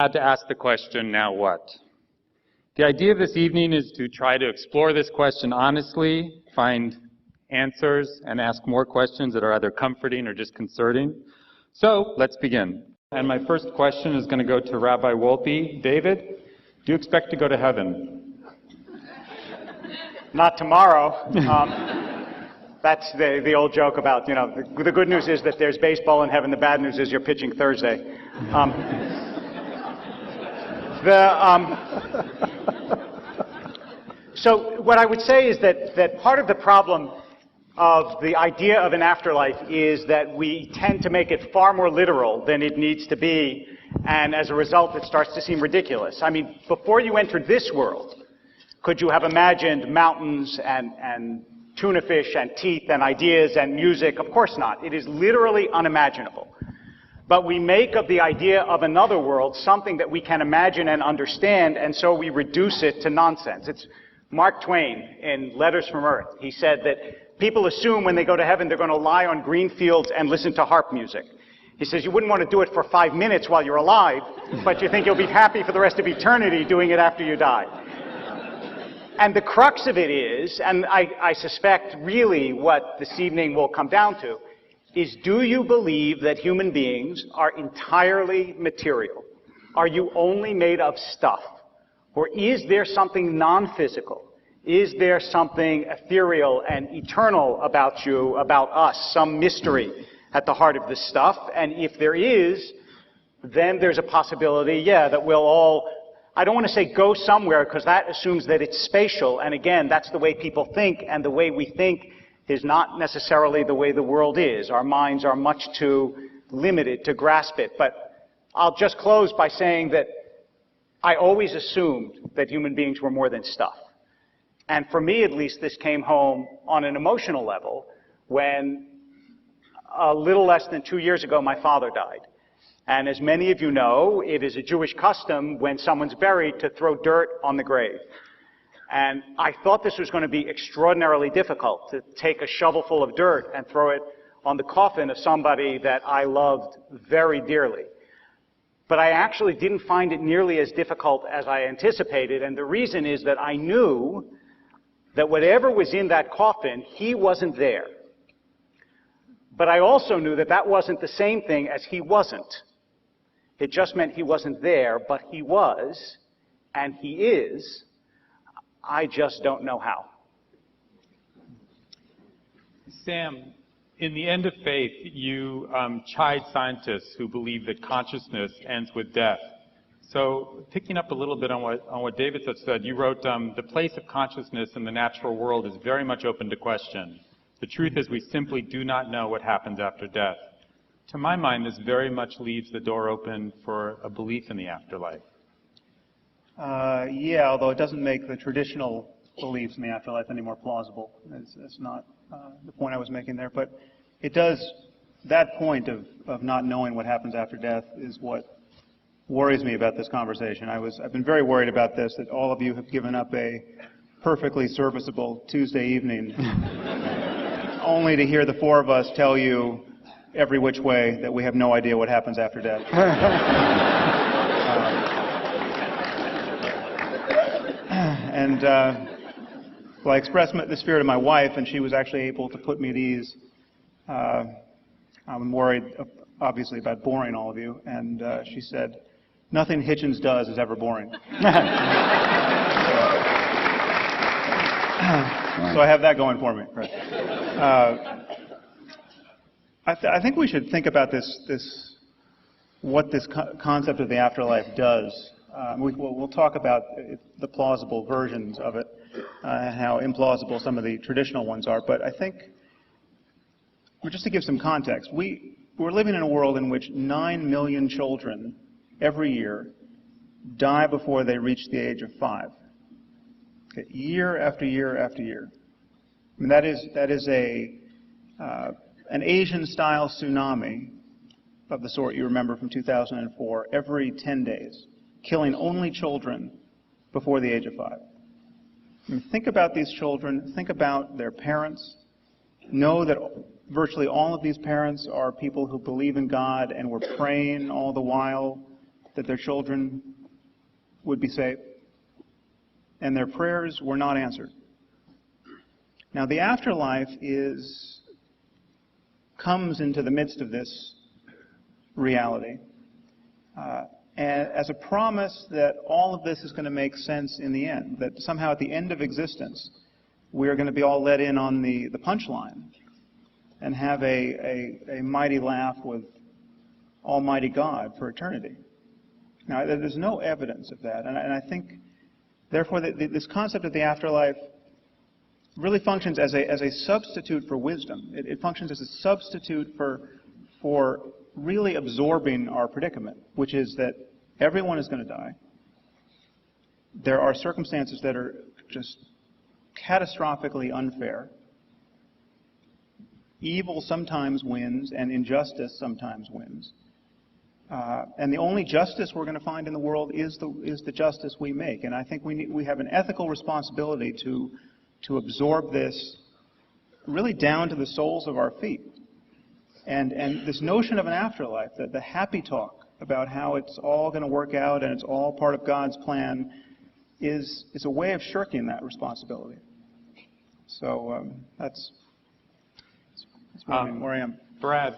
Had to ask the question, now what? The idea of this evening is to try to explore this question honestly, find answers, and ask more questions that are either comforting or disconcerting. So, let's begin. And my first question is going to go to Rabbi Wolpe. David, do you expect to go to heaven? Not tomorrow. That's the old joke about, the good news is that there's baseball in heaven. The bad news is you're pitching Thursday. So what I would say is that part of the problem of the idea of an afterlife is that we tend to make it far more literal than it needs to be, and as a result it starts to seem ridiculous. I mean, before you entered this world, could you have imagined mountains and tuna fish and teeth and ideas and music? Of course not. It is literally unimaginable. But we make of the idea of another world something that we can imagine and understand, and so we reduce it to nonsense. It's Mark Twain in Letters from Earth. He said that people assume when they go to heaven they're going to lie on green fields and listen to harp music. He says you wouldn't want to do it for 5 minutes while you're alive, but you think you'll be happy for the rest of eternity doing it after you die. And the crux of it is, and I suspect really what this evening will come down to, is do you believe that human beings are entirely material? Are you only made of stuff? Or is there something non-physical? Is there something ethereal and eternal about you, about us, some mystery at the heart of this stuff? And if there is, then there's a possibility, that we'll all, I don't want to say go somewhere because that assumes that it's spatial. And again, that's the way people think, and the way we think is not necessarily the way the world is. Our minds are much too limited to grasp it. But I'll just close by saying that I always assumed that human beings were more than stuff. And for me, at least, this came home on an emotional level when a little less than 2 years ago, my father died. And as many of you know, it is a Jewish custom when someone's buried to throw dirt on the grave. And I thought this was going to be extraordinarily difficult, to take a shovelful of dirt and throw it on the coffin of somebody that I loved very dearly. But I actually didn't find it nearly as difficult as I anticipated, and the reason is that I knew that whatever was in that coffin, he wasn't there. But I also knew that that wasn't the same thing as he wasn't. It just meant he wasn't there, but he was, and he is. I just don't know how. Sam, in The End of Faith, you chide scientists who believe that consciousness ends with death. So, picking up a little bit on what David said, you wrote, the place of consciousness in the natural world is very much open to question. The truth is we simply do not know what happens after death. To my mind, this very much leaves the door open for a belief in the afterlife. Although it doesn't make the traditional beliefs in the afterlife any more plausible. It's not the point I was making there. But it does, that point of not knowing what happens after death is what worries me about this conversation. I've been very worried about this, that all of you have given up a perfectly serviceable Tuesday evening only to hear the four of us tell you every which way that we have no idea what happens after death. I expressed the spirit of my wife, and she was actually able to put me at ease. I'm worried, obviously, about boring all of you, and she said, nothing Hitchens does is ever boring. So I have that going for me. I think we should think about what this concept of the afterlife does. We'll talk about the plausible versions of it, and how implausible some of the traditional ones are. But I think, just to give some context, we're living in a world in which 9 million children every year die before they reach the age of 5. Okay, year after year after year. I mean, that is an Asian-style tsunami of the sort you remember from 2004 every 10 days. Killing only children before the age of 5. I mean, think about these children, think about their parents. Know that virtually all of these parents are people who believe in God and were praying all the while that their children would be saved, and their prayers were not answered. Now, the afterlife comes into the midst of this reality as a promise that all of this is going to make sense in the end, that somehow at the end of existence, we are going to be all let in on the punchline and have a mighty laugh with Almighty God for eternity. Now, there's no evidence of that, and I think, therefore, this concept of the afterlife really functions as a substitute for wisdom. It functions as a substitute for really absorbing our predicament, which is that everyone is going to die. There are circumstances that are just catastrophically unfair. Evil sometimes wins, and injustice sometimes wins. And the only justice we're going to find in the world is the justice we make. And I think we have an ethical responsibility to absorb this really down to the soles of our feet. And this notion of an afterlife, the happy talk about how it's all going to work out and it's all part of God's plan, is a way of shirking that responsibility. So that's where I am. Brad,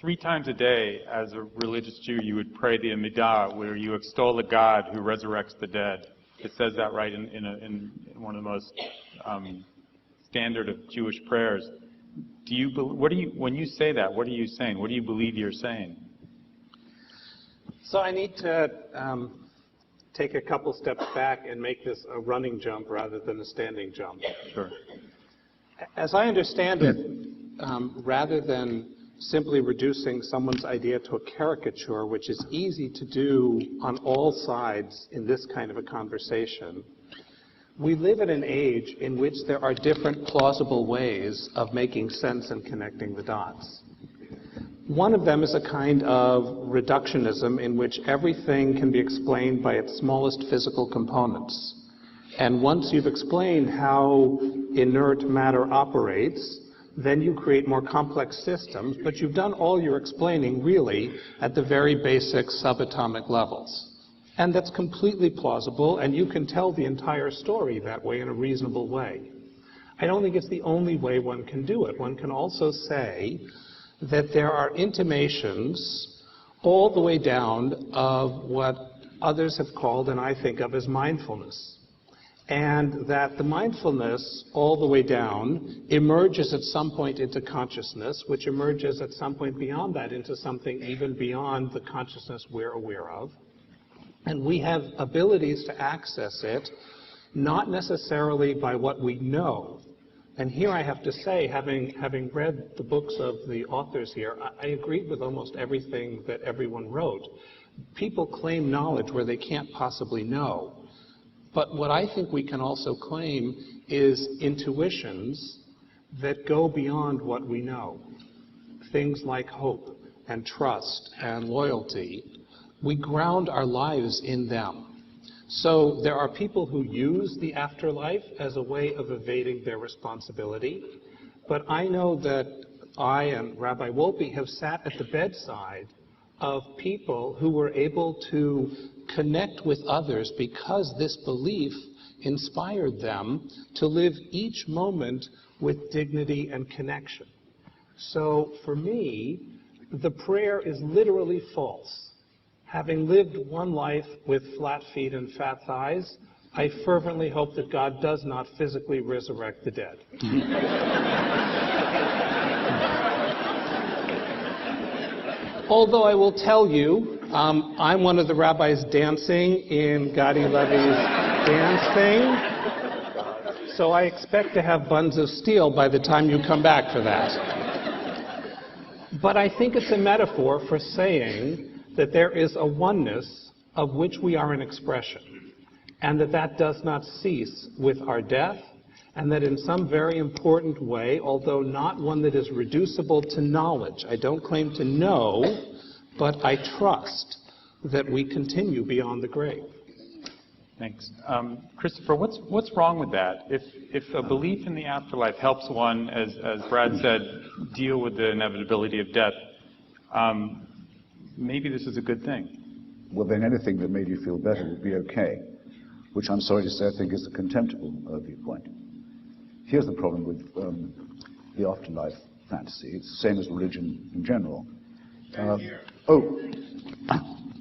3 times a day as a religious Jew, you would pray the Amidah, where you extol a God who resurrects the dead. It says that right in one of the most standard of Jewish prayers. When you say that, what are you saying? What do you believe you're saying? So I need to take a couple steps back and make this a running jump rather than a standing jump. Sure. As I understand it, rather than simply reducing someone's idea to a caricature, which is easy to do on all sides in this kind of a conversation, we live in an age in which there are different plausible ways of making sense and connecting the dots. One of them is a kind of reductionism in which everything can be explained by its smallest physical components. And once you've explained how inert matter operates, then you create more complex systems, but you've done all your explaining really at the very basic subatomic levels. And that's completely plausible, and you can tell the entire story that way in a reasonable way. I don't think it's the only way one can do it. One can also say that there are intimations all the way down of what others have called, and I think of as mindfulness. And that the mindfulness all the way down emerges at some point into consciousness, which emerges at some point beyond that into something even beyond the consciousness we're aware of. And we have abilities to access it, not necessarily by what we know. And here I have to say, having read the books of the authors here, I agree with almost everything that everyone wrote. People claim knowledge where they can't possibly know. But what I think we can also claim is intuitions that go beyond what we know. Things like hope and trust and loyalty. We ground our lives in them. So there are people who use the afterlife as a way of evading their responsibility. But I know that I and Rabbi Wolpe have sat at the bedside of people who were able to connect with others because this belief inspired them to live each moment with dignity and connection. So for me, the prayer is literally false. Having lived one life with flat feet and fat thighs, I fervently hope that God does not physically resurrect the dead. Although I will tell you, I'm one of the rabbis dancing in Gadi Levi's dance thing, so I expect to have buns of steel by the time you come back for that. But I think it's a metaphor for saying that there is a oneness of which we are an expression, and that does not cease with our death, and that in some very important way, although not one that is reducible to knowledge, I don't claim to know, but I trust that we continue beyond the grave. Thanks. Christopher, what's wrong with that? If a belief in the afterlife helps one, as Brad said, deal with the inevitability of death, maybe this is a good thing. well, then anything that made you feel better would be okay, which I'm sorry to say I think is a contemptible viewpoint. Here's the problem with the afterlife fantasy. It's the same as religion in general.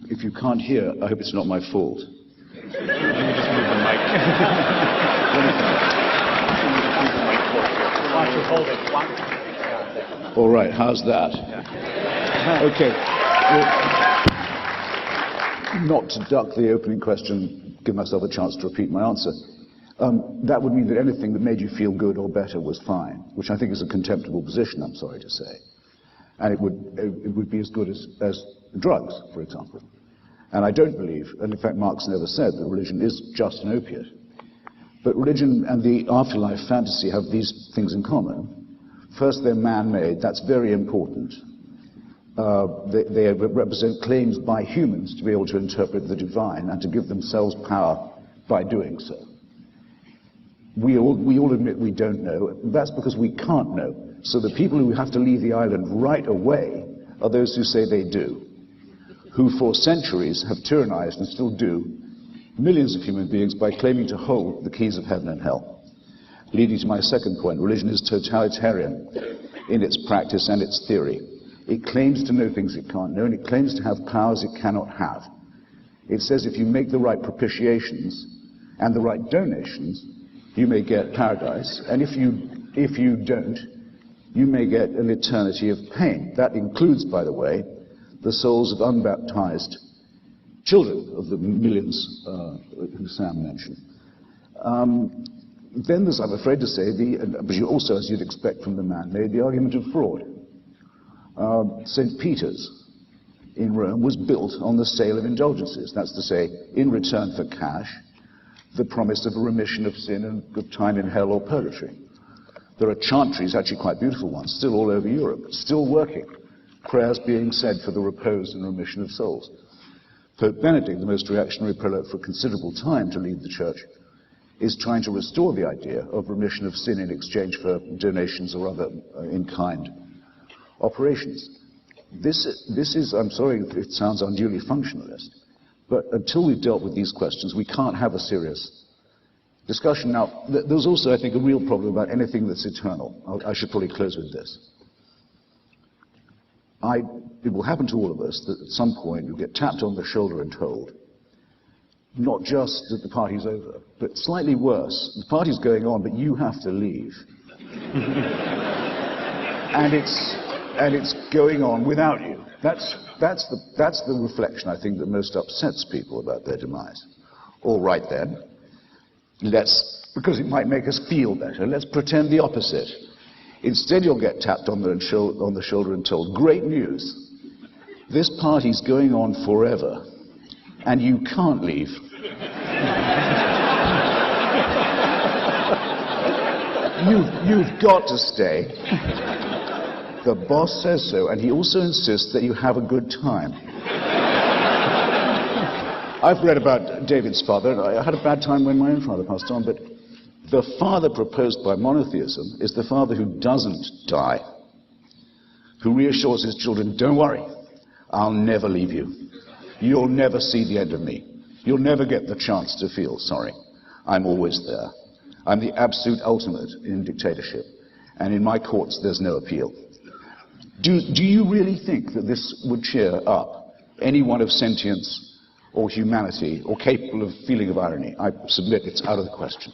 If you can't hear, I hope it's not my fault. Let me just move the mic. Why don't you hold it? All right, how's that? Okay. Well, not to duck the opening question, give myself a chance to repeat my answer. That would mean that anything that made you feel good or better was fine, which I think is a contemptible position, I'm sorry to say. And it would be as good as drugs, for example. And I don't believe, and in fact Marx never said, that religion is just an opiate. But religion and the afterlife fantasy have these things in common. First, they're man-made. That's very important. They represent claims by humans to be able to interpret the divine and to give themselves power by doing so. We all admit we don't know. That's because we can't know. So the people who have to leave the island right away are those who say they do, who for centuries have tyrannized and still do millions of human beings by claiming to hold the keys of heaven and hell. Leading to my second point, religion is totalitarian in its practice and its theory. It claims to know things it can't know, and it claims to have powers it cannot have. It says if you make the right propitiations and the right donations, you may get paradise, and if you don't, you may get an eternity of pain. That includes, by the way, the souls of unbaptized children of the millions who Sam mentioned. Then there's, I'm afraid to say, but you also, as you'd expect from the man-made, the argument of fraud. St. Peter's in Rome was built on the sale of indulgences. That's to say, in return for cash, the promise of a remission of sin and of time in hell or purgatory. There are chantries, actually quite beautiful ones, still all over Europe, still working. Prayers being said for the repose and remission of souls. Pope Benedict, the most reactionary prelate for considerable time to leave the church, is trying to restore the idea of remission of sin in exchange for donations or other in-kind operations. This is, I'm sorry if it sounds unduly functionalist, but until we've dealt with these questions, we can't have a serious discussion. Now, there's also, I think, a real problem about anything that's eternal. I should probably close with this. It will happen to all of us that at some point you get tapped on the shoulder and told, not just that the party's over, but slightly worse, the party's going on, but you have to leave. and it's going on without you. That's the reflection, I think, that most upsets people about their demise. All right then, because it might make us feel better, let's pretend the opposite. Instead, you'll get tapped on the shoulder and told, great news, this party's going on forever, and you can't leave. You've got to stay. The boss says so, and he also insists that you have a good time. I've read about David's father. I had a bad time when my own father passed on, but the father proposed by monotheism is the father who doesn't die, who reassures his children, don't worry, I'll never leave you. You'll never see the end of me. You'll never get the chance to feel sorry. I'm always there. I'm the absolute ultimate in dictatorship, and in my courts there's no appeal. Do you really think that this would cheer up anyone of sentience or humanity or capable of feeling of irony? I submit it's out of the question.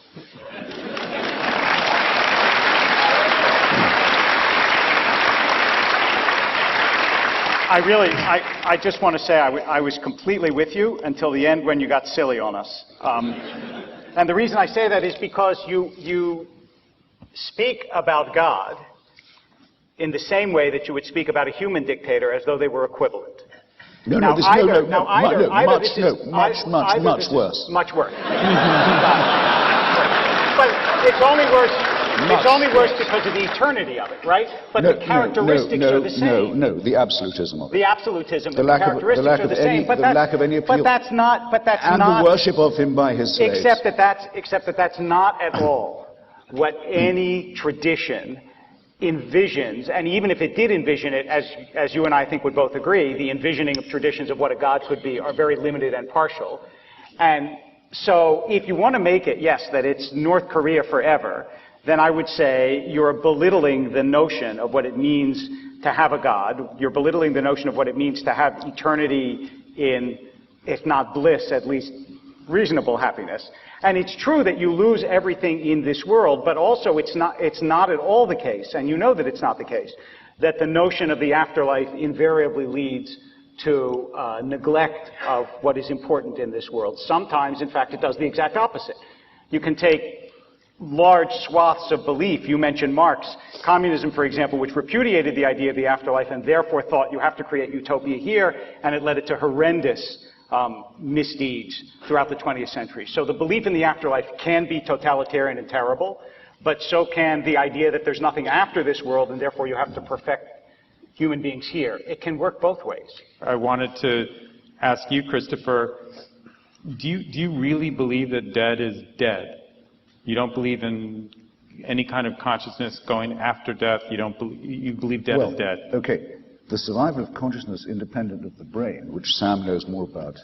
I just want to say I was completely with you until the end when you got silly on us. And the reason I say that is because you speak about God in the same way that you would speak about a human dictator as though they were equivalent. Much worse. Much worse. But it's only worse. It's only worse because of the eternity of it, right? But the characteristics are the same. No, the absolutism of it. The absolutism, the characteristics are the same. The lack of any appeal. But that's not. And the worship of him by his slaves. Except that that's not at all what any tradition envisions, and even if it did envision it, as you and I think would both agree, the envisioning of traditions of what a God could be are very limited and partial. And so if you want to make it, yes, that it's North Korea forever, then I would say you're belittling the notion of what it means to have a God. You're belittling the notion of what it means to have eternity in, if not bliss, at least reasonable happiness. And it's true that you lose everything in this world, but also it's not at all the case, and you know that it's not the case, that the notion of the afterlife invariably leads to neglect of what is important in this world. Sometimes, in fact, it does the exact opposite. You can take large swaths of belief. You mentioned Marx. Communism, for example, which repudiated the idea of the afterlife and therefore thought you have to create utopia here, and it led it to horrendous misdeeds throughout the 20th century. So the belief in the afterlife can be totalitarian and terrible, but so can the idea that there's nothing after this world and therefore you have to perfect human beings here. It can work both ways. I wanted to ask you, Christopher, do you really believe that dead is dead? You don't believe in any kind of consciousness going after death? You believe dead is dead? Okay. The survival of consciousness independent of the brain, which Sam knows more about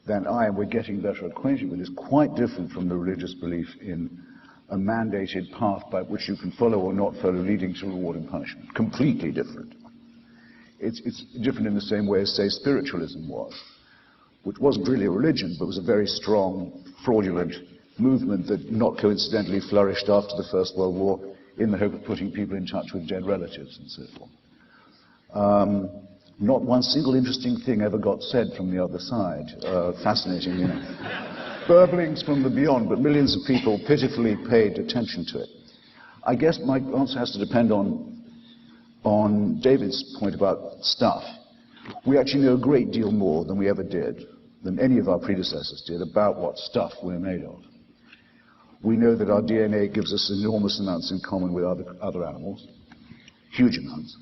than I, and we're getting better acquainted with, is quite different from the religious belief in a mandated path by which you can follow or not follow, leading to reward and punishment. Completely different. It's different in the same way as, say, spiritualism was, which wasn't really a religion, but was a very strong, fraudulent movement that not coincidentally flourished after the First World War in the hope of putting people in touch with dead relatives and so forth. Not one single interesting thing ever got said from the other side. Fascinating, you know. Burblings from the beyond, but millions of people pitifully paid attention to it. I guess my answer has to depend on David's point about stuff. We actually know a great deal more than we ever did, than any of our predecessors did, about what stuff we're made of. We know that our DNA gives us enormous amounts in common with other animals, huge amounts.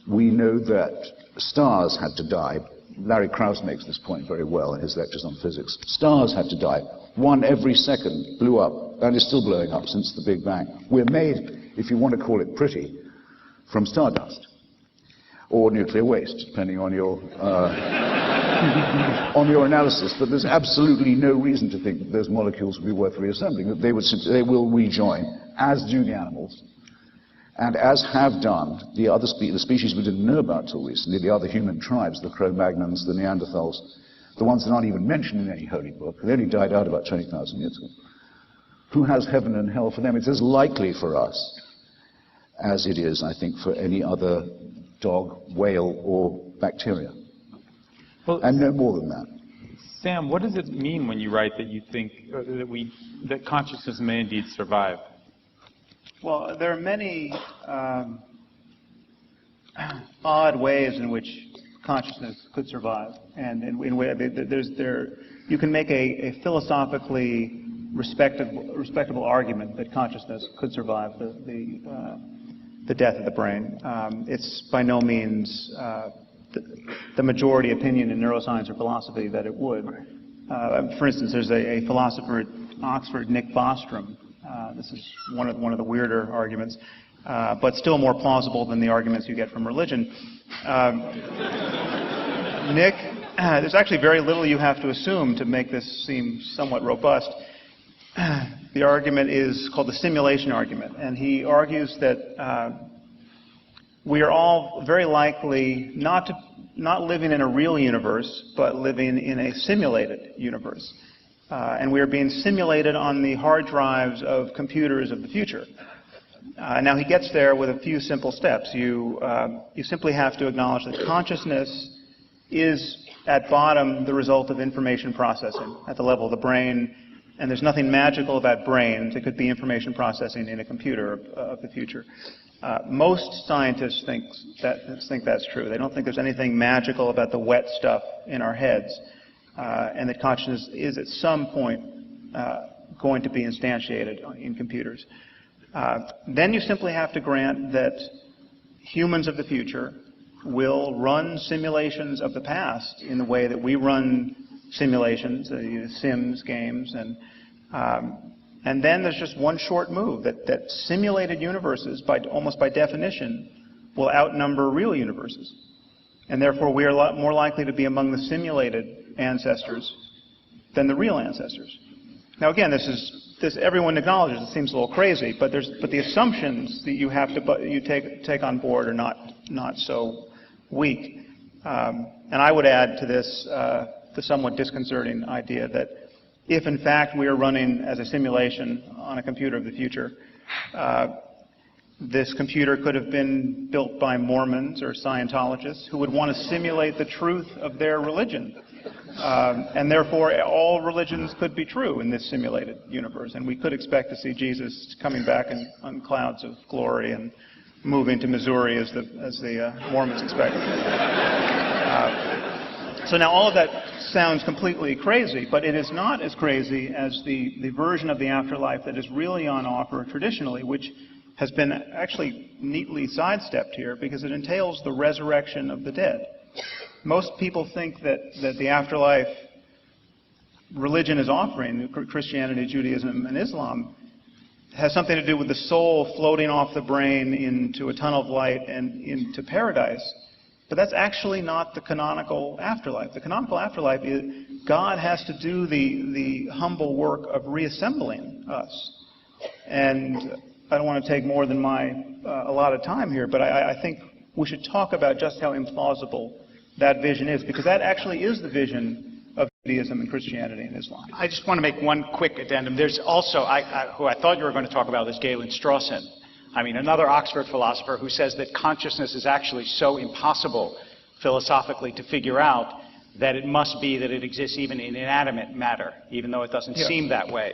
We know that stars had to die. Larry Krauss makes this point very well in his lectures on physics. Stars had to die. One every second blew up, and is still blowing up since the Big Bang. We're made, if you want to call it pretty, from stardust. Or nuclear waste, depending on your, on your analysis. But there's absolutely no reason to think that those molecules would be worth reassembling, that they will rejoin, as do the animals. And as have done the species we didn't know about till recently, the other human tribes, the Cro-Magnons, the Neanderthals, the ones that aren't even mentioned in any holy book, they only died out about 20,000 years ago. Who has heaven and hell for them? It's as likely for us as it is, I think, for any other dog, whale, or bacteria. Well, and no more than that. Sam, what does it mean when you write that you think that consciousness may indeed survive? Well, there are many odd ways in which consciousness could survive, and you can make a philosophically respectable argument that consciousness could survive the death of the brain. It's by no means the majority opinion in neuroscience or philosophy that it would. For instance, there's a philosopher at Oxford, Nick Bostrom. This is one of the weirder arguments, but still more plausible than the arguments you get from religion. Nick, there's actually very little you have to assume to make this seem somewhat robust. The argument is called the simulation argument, and he argues that we are all very likely not living in a real universe, but living in a simulated universe. And we are being simulated on the hard drives of computers of the future. Now he gets there with a few simple steps. You simply have to acknowledge that consciousness is at bottom the result of information processing at the level of the brain, and there's nothing magical about brains. It could be information processing in a computer of the future. Most scientists think that's true. They don't think there's anything magical about the wet stuff in our heads. And that consciousness is at some point going to be instantiated in computers. Then you simply have to grant that humans of the future will run simulations of the past in the way that we run simulations, Sims games, and And then there's just one short move, that simulated universes, almost by definition, will outnumber real universes. And therefore, we are a lot more likely to be among the simulated ancestors than the real ancestors. Now, again, this everyone acknowledges it seems a little crazy, but the assumptions that you have to take on board are not so weak. And I would add to this the somewhat disconcerting idea that if, in fact, we are running as a simulation on a computer of the future, this computer could have been built by Mormons or Scientologists who would want to simulate the truth of their religion. And therefore, all religions could be true in this simulated universe. And we could expect to see Jesus coming back on clouds of glory and moving to Missouri as the Mormons expect. So now all of that sounds completely crazy, but it is not as crazy as the version of the afterlife that is really on offer traditionally, which has been actually neatly sidestepped here because it entails the resurrection of the dead. Most people think that the afterlife religion is offering, Christianity, Judaism, and Islam, has something to do with the soul floating off the brain into a tunnel of light and into paradise. But that's actually not the canonical afterlife. The canonical afterlife is God has to do the humble work of reassembling us. And I don't want to take more than my allotted time here, but I think we should talk about just how implausible that vision is, because that actually is the vision of Judaism and Christianity and Islam. I just want to make one quick addendum. There's also, who I thought you were going to talk about, is Galen Strawson. I mean, another Oxford philosopher who says that consciousness is actually so impossible philosophically to figure out that it must be that it exists even in inanimate matter, even though it doesn't seem that way.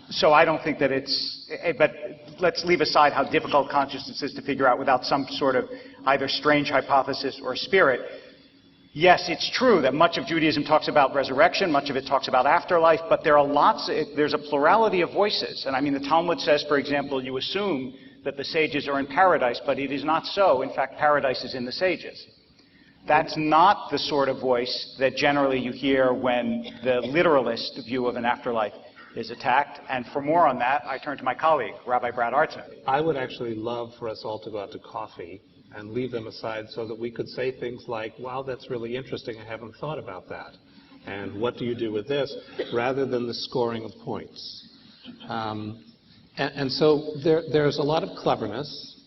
So I don't think that it's, but let's leave aside how difficult consciousness is to figure out without some sort of either strange hypothesis or spirit. Yes, it's true that much of Judaism talks about resurrection, much of it talks about afterlife, but there are there's a plurality of voices. And I mean, the Talmud says, for example, you assume that the sages are in paradise, but it is not so. In fact, paradise is in the sages. That's not the sort of voice that generally you hear when the literalist view of an afterlife is attacked. And for more on that, I turn to my colleague, Rabbi Brad Artson. I would actually love for us all to go out to coffee and leave them aside so that we could say things like, wow, that's really interesting, I haven't thought about that. And what do you do with this? Rather than the scoring of points. And so there's a lot of cleverness,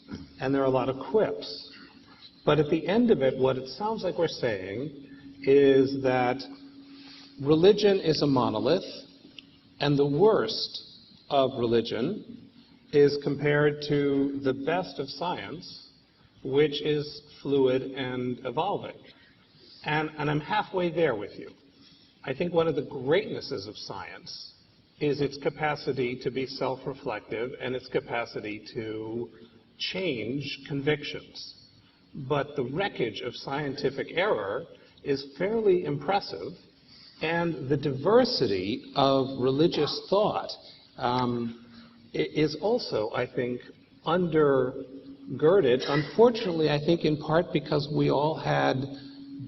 and there are a lot of quips. But at the end of it, what it sounds like we're saying is that religion is a monolith, and the worst of religion is compared to the best of science, which is fluid and evolving. And I'm halfway there with you. I think one of the greatnesses of science is its capacity to be self-reflective and its capacity to change convictions. But the wreckage of scientific error is fairly impressive, and the diversity of religious thought is also, I think, undergirded, unfortunately, I think in part because we all had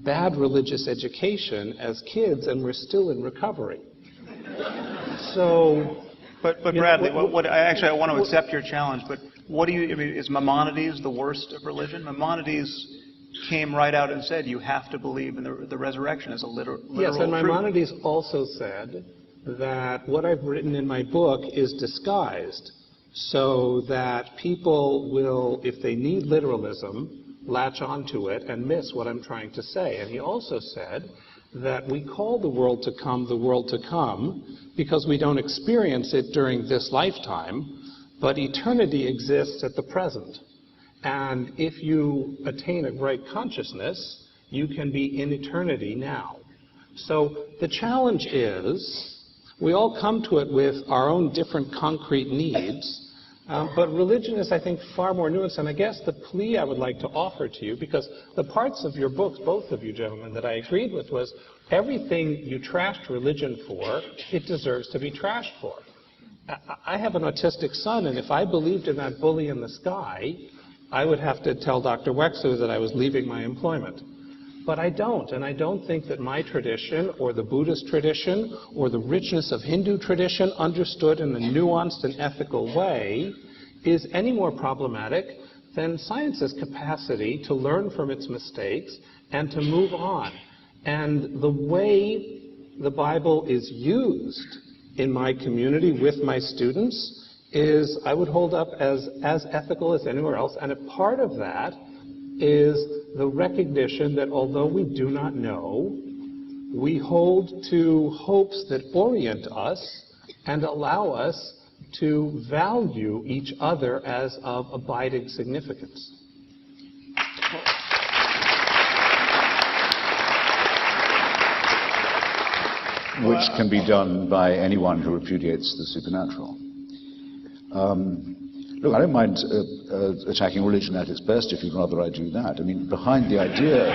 bad religious education as kids and we're still in recovery. So, but Bradley, I want to accept your challenge, but what do you, I mean, is Maimonides the worst of religion? Maimonides came right out and said you have to believe in the resurrection as a literal yes, and truth. Maimonides also said that what I've written in my book is disguised so that people will, if they need literalism, latch onto it and miss what I'm trying to say. And he also said that we call the world to come because we don't experience it during this lifetime, but eternity exists at the present. And if you attain a right consciousness, you can be in eternity now. So the challenge is, we all come to it with our own different concrete needs, but religion is, I think, far more nuanced. And I guess the plea I would like to offer to you, because the parts of your books, both of you gentlemen, that I agreed with was everything you trashed religion for, it deserves to be trashed for. I have an autistic son, and if I believed in that bully in the sky, I would have to tell Dr. Wexler that I was leaving my employment. But I don't, and I don't think that my tradition or the Buddhist tradition or the richness of Hindu tradition understood in a nuanced and ethical way is any more problematic than science's capacity to learn from its mistakes and to move on. And the way the Bible is used in my community with my students is, I would hold up as ethical as anywhere else, and a part of that is the recognition that although we do not know, we hold to hopes that orient us and allow us to value each other as of abiding significance. Which can be done by anyone who repudiates the supernatural. Look, I don't mind attacking religion at its best if you'd rather I do that. I mean, behind the idea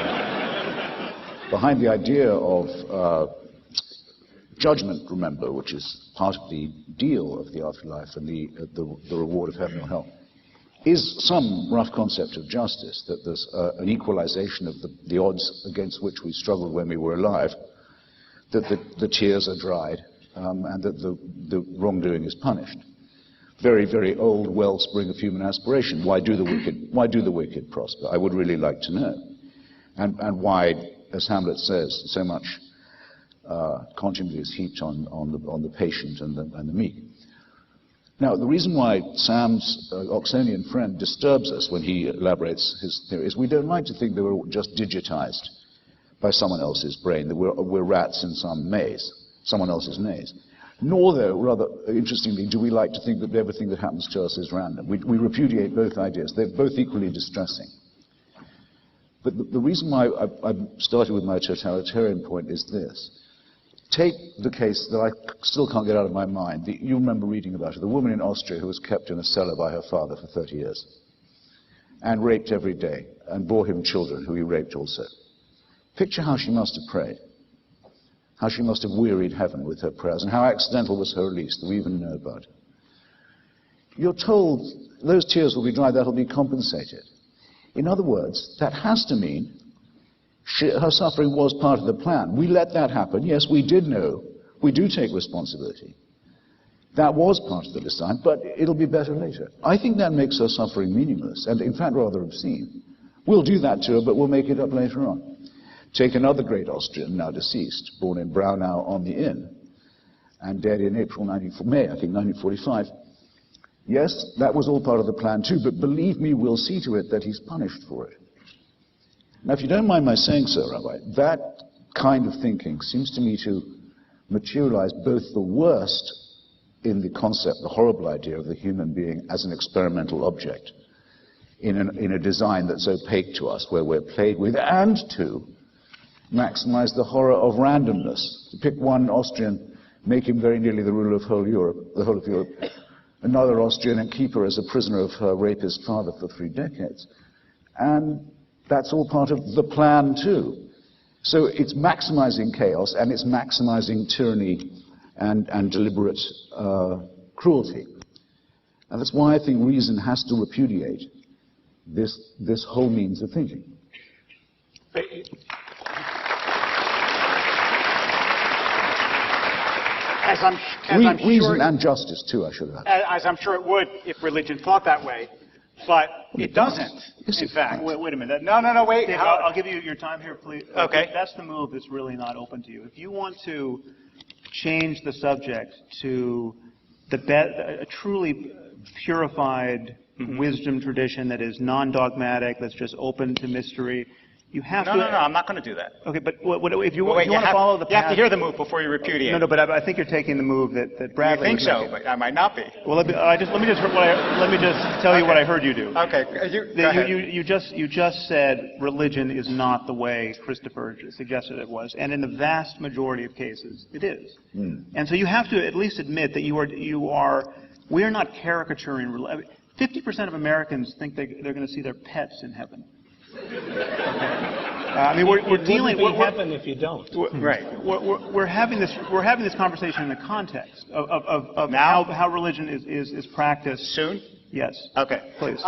of judgment, remember, which is part of the deal of the afterlife and the reward of heaven or hell, is some rough concept of justice, that there's an equalization of the odds against which we struggled when we were alive, that the tears are dried, and that the wrongdoing is punished. Very, very old wellspring of human aspiration. Why do the wicked prosper? I would really like to know. And why, as Hamlet says, so much contumely is heaped on the patient and the meek. Now, the reason why Sam's Oxonian friend disturbs us when he elaborates his theory is we don't like to think that we're just digitized by someone else's brain, that we're rats in some maze, someone else's maze. Nor, though, rather interestingly, do we like to think that everything that happens to us is random. We repudiate both ideas. They're both equally distressing. But the reason why I started with my totalitarian point is this. Take the case that I still can't get out of my mind. You remember reading about it. The woman in Austria who was kept in a cellar by her father for 30 years and raped every day and bore him children who he raped also. Picture how she must have prayed, how she must have wearied heaven with her prayers, and how accidental was her release that we even know about. You're told those tears will be dried, that will be compensated. In other words, that has to mean her suffering was part of the plan. We let that happen. Yes, we did know. We do take responsibility. That was part of the design, but it'll be better later. I think that makes her suffering meaningless, and in fact rather obscene. We'll do that to her, but we'll make it up later on. Take another great Austrian, now deceased, born in Braunau on the Inn, and dead in May, I think, 1945. Yes, that was all part of the plan too, but believe me, we'll see to it that he's punished for it. Now, if you don't mind my saying so, Rabbi, that kind of thinking seems to me to materialize both the worst in the concept, the horrible idea of the human being as an experimental object in a design that's opaque to us, where we're played with, and to maximize the horror of randomness. To pick one Austrian, make him very nearly the ruler of the whole of Europe, another Austrian, and keep her as a prisoner of her rapist father for 3 decades. And that's all part of the plan too. So it's maximizing chaos, and it's maximizing tyranny and deliberate cruelty. And that's why I think reason has to repudiate this whole means of thinking. Reason and justice too, I should add. As I'm sure it would if religion thought that way. But it doesn't, in fact. Wait a minute. No, wait. Dave, I'll give you your time here, please. Okay. That's the move that's really not open to you. If you want to change the subject to a truly purified wisdom tradition that is non-dogmatic, that's just open to mystery, you have to... No, I'm not going to do that. Okay, but if you want to follow the path... You have to hear the move before you repudiate. No, but I think you're taking the move that Bradley... You think so, but I might not be. Well, let me just tell you what I heard you do. Okay, go ahead. You just said religion is not the way Christopher suggested it was, and in the vast majority of cases, it is. And so you have to at least admit that we are not caricaturing religion. 50% of Americans think they're going to see their pets in heaven. I mean, we're dealing. It wouldn't be heaven if you don't. Right. We're having this conversation in the context of how religion is practiced. Soon? Yes. Okay. Please.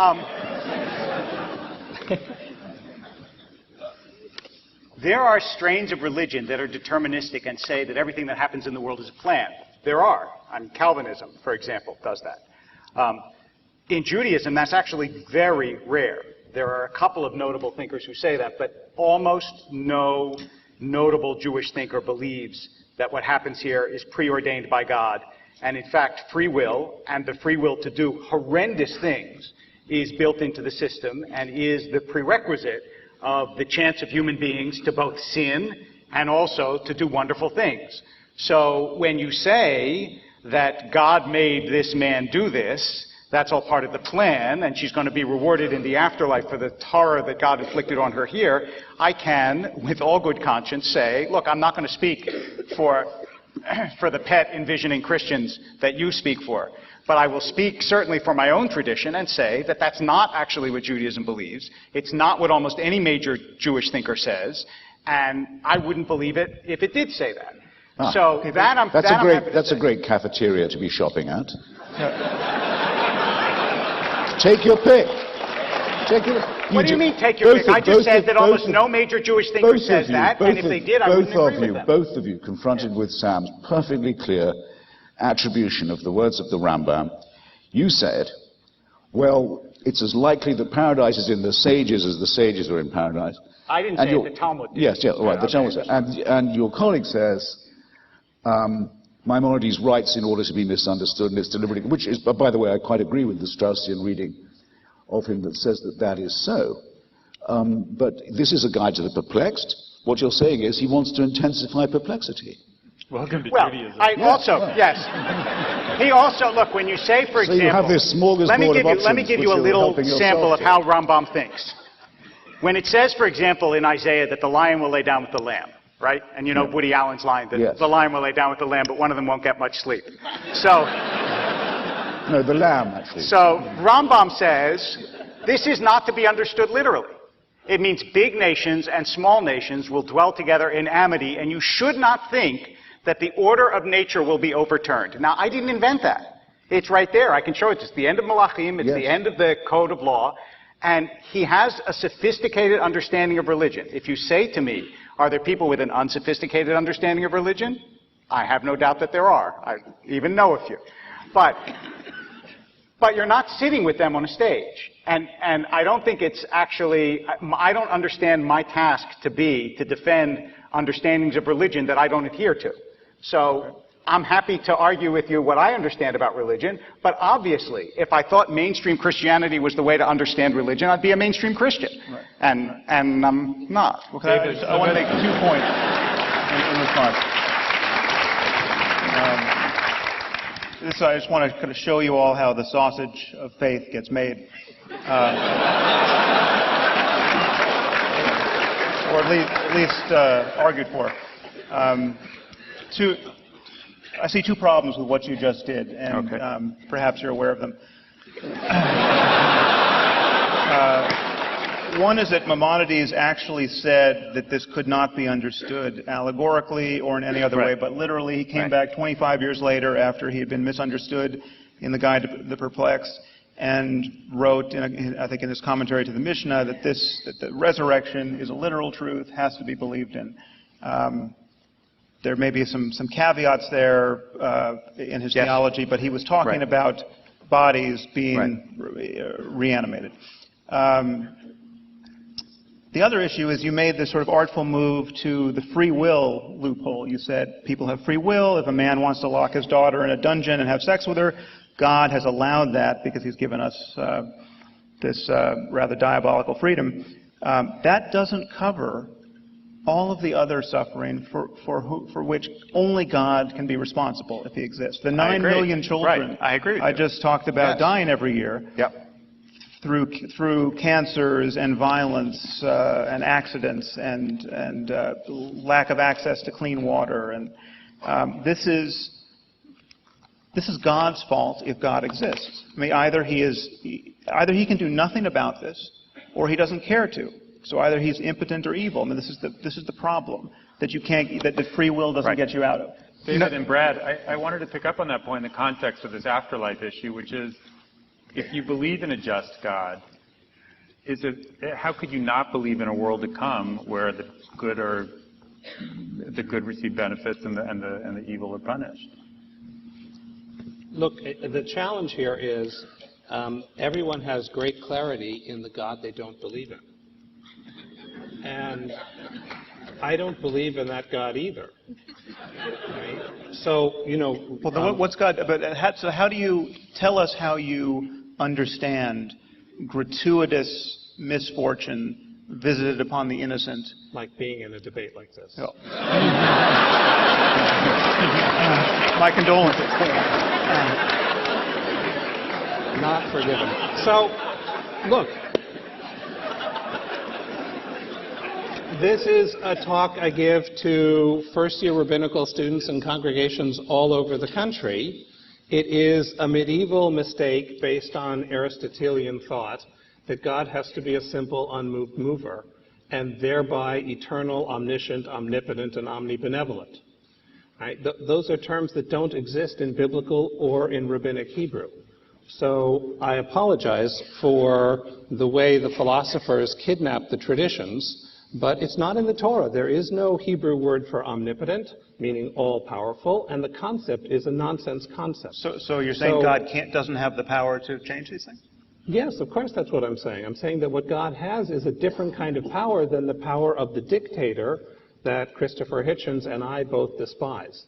there are strains of religion that are deterministic and say that everything that happens in the world is a plan. There are. Calvinism, for example, does that. In Judaism, that's actually very rare. There are a couple of notable thinkers who say that, but almost no notable Jewish thinker believes that what happens here is preordained by God. And in fact, free will and the free will to do horrendous things is built into the system and is the prerequisite of the chance of human beings to both sin and also to do wonderful things. So when you say that God made this man do this, that's all part of the plan, and she's going to be rewarded in the afterlife for the horror that God inflicted on her here, I can, with all good conscience, say, look, I'm not going to speak for the pet envisioning Christians that you speak for. But I will speak certainly for my own tradition and say that that's not actually what Judaism believes. It's not what almost any major Jewish thinker says, and I wouldn't believe it if it did say that. So that's a great cafeteria to be shopping at. Take your pick. What do you mean, take your pick? I just said that almost no major Jewish thinker says that, and if they did, I wouldn't agree with them. Both of you, confronted with Sam's perfectly clear attribution of the words of the Rambam, you said, well, it's as likely that paradise is in the sages as the sages are in paradise. I didn't say it, the Talmud did. Yes, right, the Talmud said. And your colleague says, Maimonides writes in order to be misunderstood, and it's deliberately, which is, by the way, I quite agree with the Straussian reading of him that says that that is so. But this is a guide to the perplexed. What you're saying is he wants to intensify perplexity. Welcome to Judaism. Yes. He also, look, when you say, for example, you have this smorgasbord of options let me give you a little sample of how Rambam thinks. When it says, for example, in Isaiah that the lion will lay down with the lamb, right? And you know Woody Allen's line that the lion will lay down with the lamb, but one of them won't get much sleep. So, no, the lamb, actually. So Rambam says this is not to be understood literally. It means big nations and small nations will dwell together in amity, and you should not think that the order of nature will be overturned. Now, I didn't invent that. It's right there. I can show it. It's the end of Malachim. It's the end of the code of law. And he has a sophisticated understanding of religion. If you say to me, are there people with an unsophisticated understanding of religion? I have no doubt that there are. I even know a few. But you're not sitting with them on a stage. And I don't think it's actually, I don't understand my task to be to defend understandings of religion that I don't adhere to. So I'm happy to argue with you what I understand about religion, but obviously, if I thought mainstream Christianity was the way to understand religion, I'd be a mainstream Christian. Right. And I'm not. Okay, I want to make 2 points in response. I just want to kind of show you all how the sausage of faith gets made. Or at least argued for. I see 2 problems with what you just did, and perhaps you're aware of them. One is that Maimonides actually said that this could not be understood allegorically or in any other way, but literally he came back 25 years later after he had been misunderstood in the Guide to the Perplexed and wrote, I think in his commentary to the Mishnah, that the resurrection is a literal truth, has to be believed in. There may be some caveats there in his theology, but he was talking about bodies being reanimated. The other issue is you made this sort of artful move to the free will loophole. You said people have free will. If a man wants to lock his daughter in a dungeon and have sex with her, God has allowed that because he's given us this rather diabolical freedom. That doesn't cover all of the other suffering for which only God can be responsible if he exists. The 9 million children I just talked about dying every year through cancers and violence and accidents and lack of access to clean water. And this is God's fault if God exists. I mean, either he can do nothing about this, or he doesn't care to. So either he's impotent or evil. I mean, this is the problem that the free will doesn't get you out of. David and Brad, I wanted to pick up on that point in the context of this afterlife issue, which is if you believe in a just God, how could you not believe in a world to come where the good receive benefits and the evil are punished? Look, the challenge here is everyone has great clarity in the God they don't believe in. And I don't believe in that God either. Right? So, Well, then what's God? But so how do you tell us how you understand gratuitous misfortune visited upon the innocent? Like being in a debate like this. Oh. My condolences. Not forgiven. So, look. This is a talk I give to first-year rabbinical students and congregations all over the country. It is a medieval mistake based on Aristotelian thought that God has to be a simple, unmoved mover, and thereby eternal, omniscient, omnipotent, and omnibenevolent. Right? Those are terms that don't exist in biblical or in rabbinic Hebrew. So I apologize for the way the philosophers kidnapped the traditions, but it's not in the Torah. There is no Hebrew word for omnipotent, meaning all-powerful, and the concept is a nonsense concept. So you're saying God doesn't have the power to change these things? Yes, of course that's what I'm saying. I'm saying that what God has is a different kind of power than the power of the dictator that Christopher Hitchens and I both despise.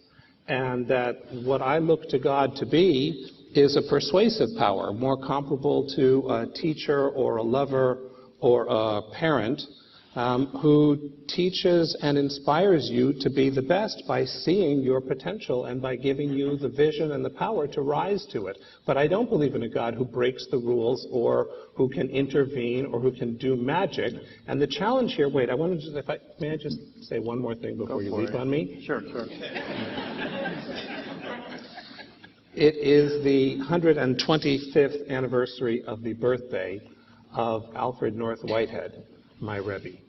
And that what I look to God to be is a persuasive power, more comparable to a teacher or a lover or a parent who teaches and inspires you to be the best by seeing your potential and by giving you the vision and the power to rise to it. But I don't believe in a God who breaks the rules or who can intervene or who can do magic. And the challenge here, wait, may I just say one more thing before you leap on me? Sure. It is the 125th anniversary of the birthday of Alfred North Whitehead, my Rebbe.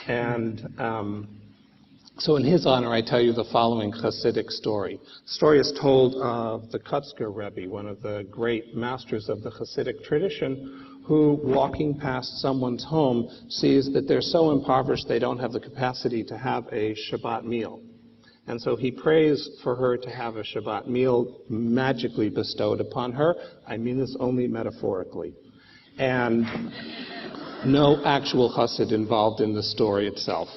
And so in his honor, I tell you the following Hasidic story. The story is told of the Kutzker Rebbe, one of the great masters of the Hasidic tradition, who, walking past someone's home, sees that they're so impoverished they don't have the capacity to have a Shabbat meal. And so he prays for her to have a Shabbat meal magically bestowed upon her. I mean this only metaphorically. And no actual chassid involved in the story itself.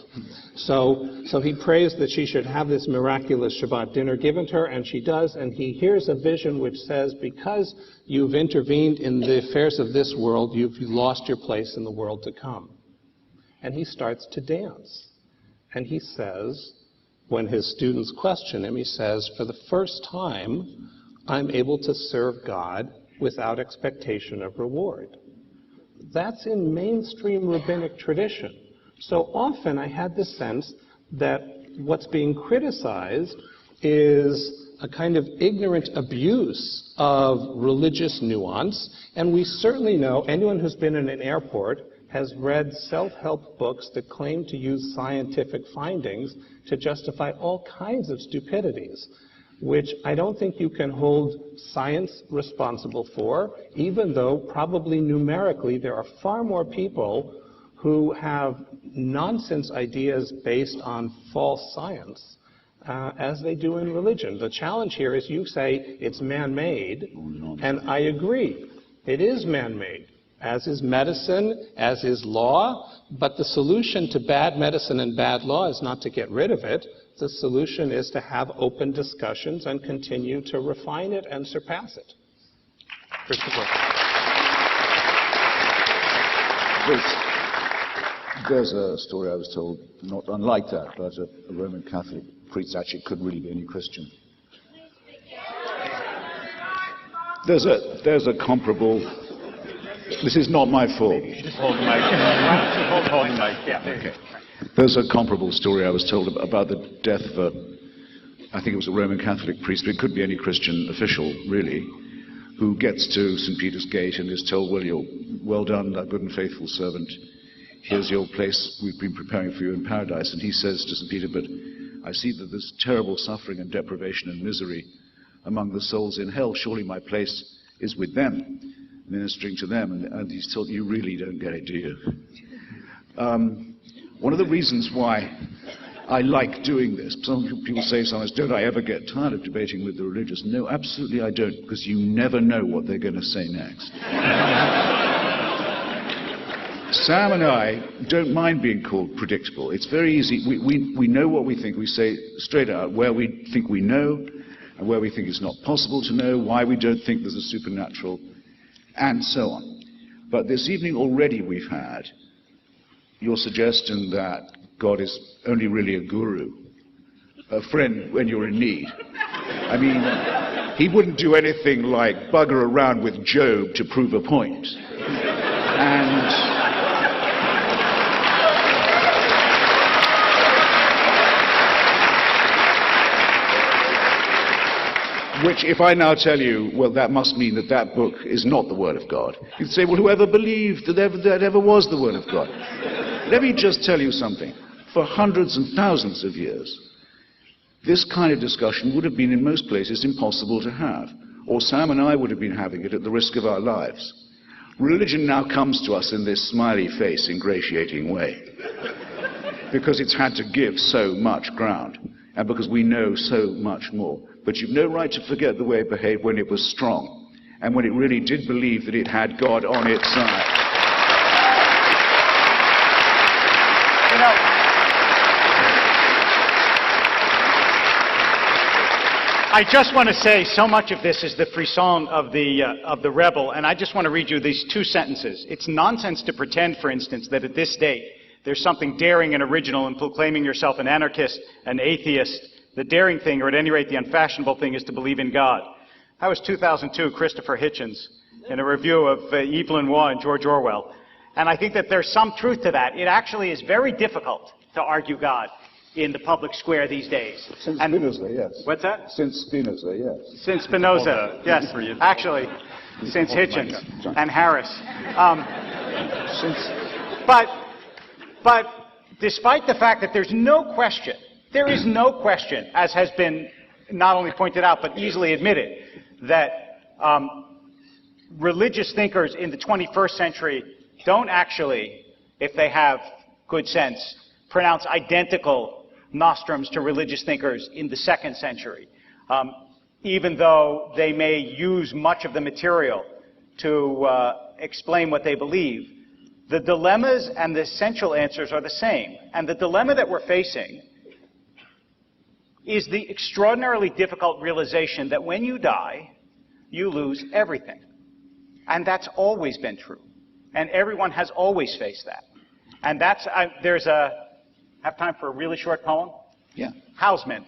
So he prays that she should have this miraculous Shabbat dinner given to her, and she does, and he hears a vision which says, because you've intervened in the affairs of this world, you've lost your place in the world to come. And he starts to dance. And he says, when his students question him, he says, for the first time, I'm able to serve God without expectation of reward. That's in mainstream rabbinic tradition. So often I had the sense that what's being criticized is a kind of ignorant abuse of religious nuance, and we certainly know, anyone who's been in an airport has read self-help books that claim to use scientific findings to justify all kinds of stupidities, which I don't think you can hold science responsible for, even though probably numerically there are far more people who have nonsense ideas based on false science as they do in religion. The challenge here is you say it's man-made, and I agree. It is man-made, as is medicine, as is law, but the solution to bad medicine and bad law is not to get rid of it. The solution is to have open discussions and continue to refine it and surpass it. Christopher. There's a story I was told, not unlike that, but a Roman Catholic priest actually couldn't really be any Christian. There's a comparable. This is not my fault. Just hold the mic. Why don't you hold the mic? Yeah. Okay. There's a comparable story I was told about the death of I think it was a Roman Catholic priest, but it could be any Christian official, really, who gets to St. Peter's Gate and is told, well done, thou good and faithful servant. Here's your place. We've been preparing for you in paradise. And he says to St. Peter, but I see that there's terrible suffering and deprivation and misery among the souls in hell. Surely my place is with them. And ministering to them, and he thought, you really don't get it, do you? One of the reasons why I like doing this, some people say sometimes, don't I ever get tired of debating with the religious? No, absolutely I don't, because you never know what they're going to say next. Sam and I don't mind being called predictable. It's very easy. We know what we think. We say straight out where we think we know and where we think it's not possible to know, why we don't think there's a supernatural, and so on. But this evening already we've had your suggestion that God is only really a guru, a friend when you're in need. I mean, he wouldn't do anything like bugger around with Job to prove a point. And which, if I now tell you, well, that must mean that that book is not the Word of God, you'd say, well, whoever believed that ever was the Word of God? Let me just tell you something. For hundreds and thousands of years, this kind of discussion would have been in most places impossible to have, or Sam and I would have been having it at the risk of our lives. Religion now comes to us in this smiley face, ingratiating way, because it's had to give so much ground, and because we know so much more. But you've no right to forget the way it behaved when it was strong, and when it really did believe that it had God on its side. You know, I just want to say, so much of this is the frisson of the rebel, and I just want to read you these two sentences. It's nonsense to pretend, for instance, that at this date there's something daring and original in proclaiming yourself an anarchist, an atheist. The daring thing, or at any rate the unfashionable thing, is to believe in God. That was 2002, Christopher Hitchens, in a review of Evelyn Waugh and George Orwell. And I think that there's some truth to that. It actually is very difficult to argue God in the public square these days. Since Spinoza, yes. What's that? Since Spinoza, yes. Since Spinoza, yes. Actually, since Hitchens and Harris. But despite the fact that there is no question, as has been not only pointed out but easily admitted, that religious thinkers in the 21st century don't actually, if they have good sense, pronounce identical nostrums to religious thinkers in the 2nd century, even though they may use much of the material to explain what they believe. The dilemmas and the essential answers are the same. And the dilemma that we're facing is the extraordinarily difficult realization that when you die, you lose everything. And that's always been true. And everyone has always faced that. And that's, have time for a really short poem? Yeah. Hausman,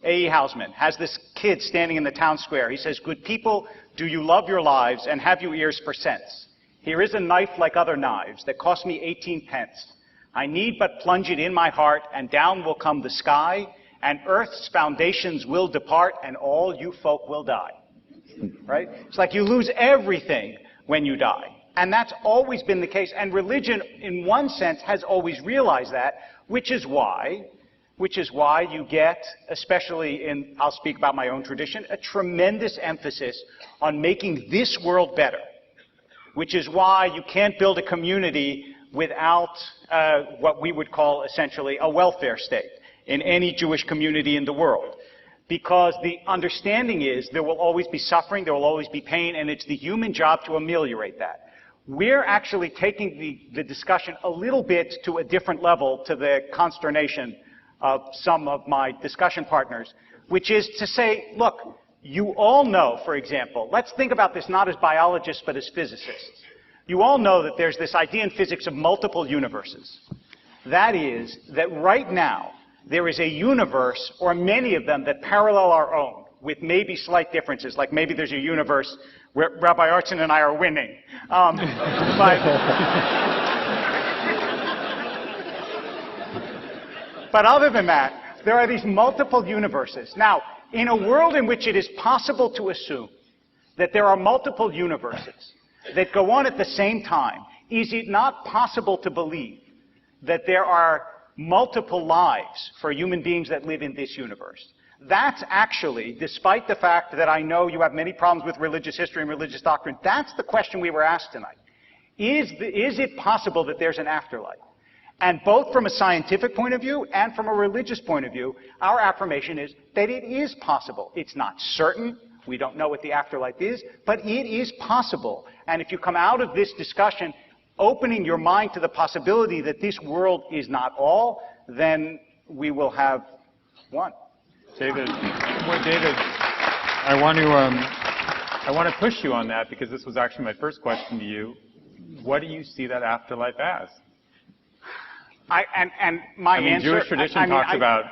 A.E. Hausman, has this kid standing in the town square. He says, "Good people, do you love your lives, and have you ears for sense? Here is a knife like other knives that cost me 18 pence. I need but plunge it in my heart, and down will come the sky, and earth's foundations will depart, and all you folk will die." Right? It's like you lose everything when you die. And that's always been the case. And religion, in one sense, has always realized that, which is why you get, especially in, I'll speak about my own tradition, a tremendous emphasis on making this world better. Which is why you can't build a community without what we would call essentially a welfare state in any Jewish community in the world. Because the understanding is there will always be suffering, there will always be pain, and it's the human job to ameliorate that. We're actually taking the discussion a little bit to a different level, to the consternation of some of my discussion partners, which is to say, look, you all know, for example, let's think about this not as biologists but as physicists. You all know that there's this idea in physics of multiple universes. That is, that right now there is a universe, or many of them, that parallel our own, with maybe slight differences, like maybe there's a universe where Rabbi Artson and I are winning. But other than that, there are these multiple universes. Now, in a world in which it is possible to assume that there are multiple universes that go on at the same time, is it not possible to believe that there are multiple lives for human beings that live in this universe? That's actually, despite the fact that I know you have many problems with religious history and religious doctrine, that's the question we were asked tonight. Is it possible that there's an afterlife? And both from a scientific point of view and from a religious point of view, our affirmation is that it is possible. It's not certain. We don't know what the afterlife is, but it is possible. And if you come out of this discussion opening your mind to the possibility that this world is not all, then we will have won. David, I want to push you on that because this was actually my first question to you. What do you see that afterlife as? My answer. Jewish tradition talks about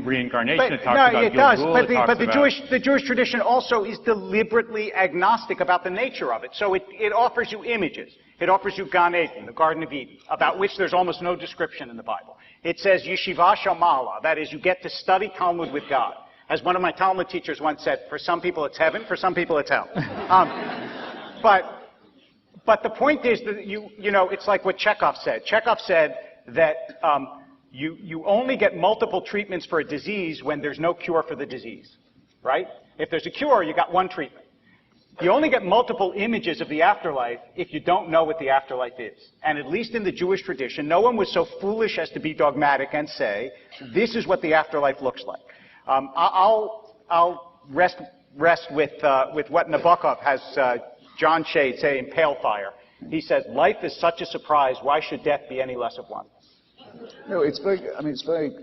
reincarnation. It talks about it does. Gilgul, But the Jewish tradition also is deliberately agnostic about the nature of it. So it offers you images. It offers you Gan Eden, the Garden of Eden, about which there's almost no description in the Bible. It says Yeshiva Shamala, that is, you get to study Talmud with God. As one of my Talmud teachers once said, for some people it's heaven, for some people it's hell. But the point is that you know, it's like what Chekhov said. Chekhov said that you only get multiple treatments for a disease when there's no cure for the disease, right? If there's a cure, you got one treatment. You only get multiple images of the afterlife if you don't know what the afterlife is. And at least in the Jewish tradition, no one was so foolish as to be dogmatic and say, this is what the afterlife looks like. I'll rest with what Nabokov has John Shade say in Pale Fire. He says, life is such a surprise, why should death be any less of one? No, it's very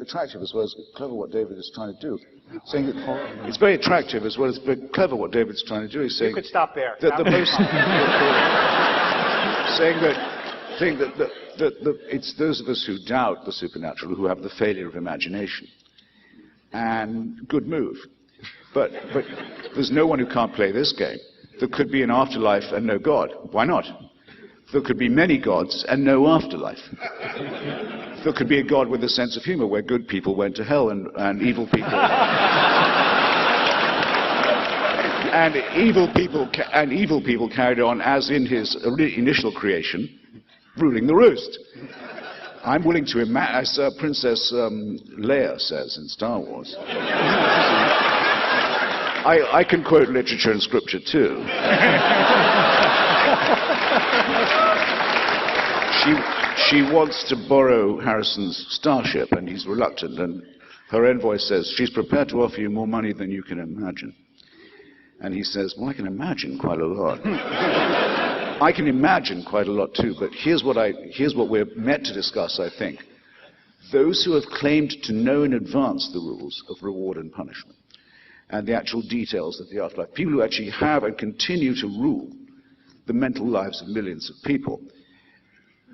attractive as well as clever what David is trying to do. Saying that it's very attractive as well as very clever what David's trying to do. He's saying you could stop there. That the most saying that it's those of us who doubt the supernatural who have the failure of imagination. And good move. But there's no one who can't play this game. There could be an afterlife and no God. Why not? There could be many gods and no afterlife. There could be a God with a sense of humor where good people went to hell and evil people and evil people carried on as in his initial creation, ruling the roost. I'm willing to imagine, as Princess Leia says in Star Wars. I can quote literature and scripture too. She wants to borrow Harrison's starship, and he's reluctant, and her envoy says, she's prepared to offer you more money than you can imagine. And he says, well, I can imagine quite a lot. I can imagine quite a lot too, but here's what we're meant to discuss, I think. Those who have claimed to know in advance the rules of reward and punishment, and the actual details of the afterlife, people who actually have and continue to rule the mental lives of millions of people,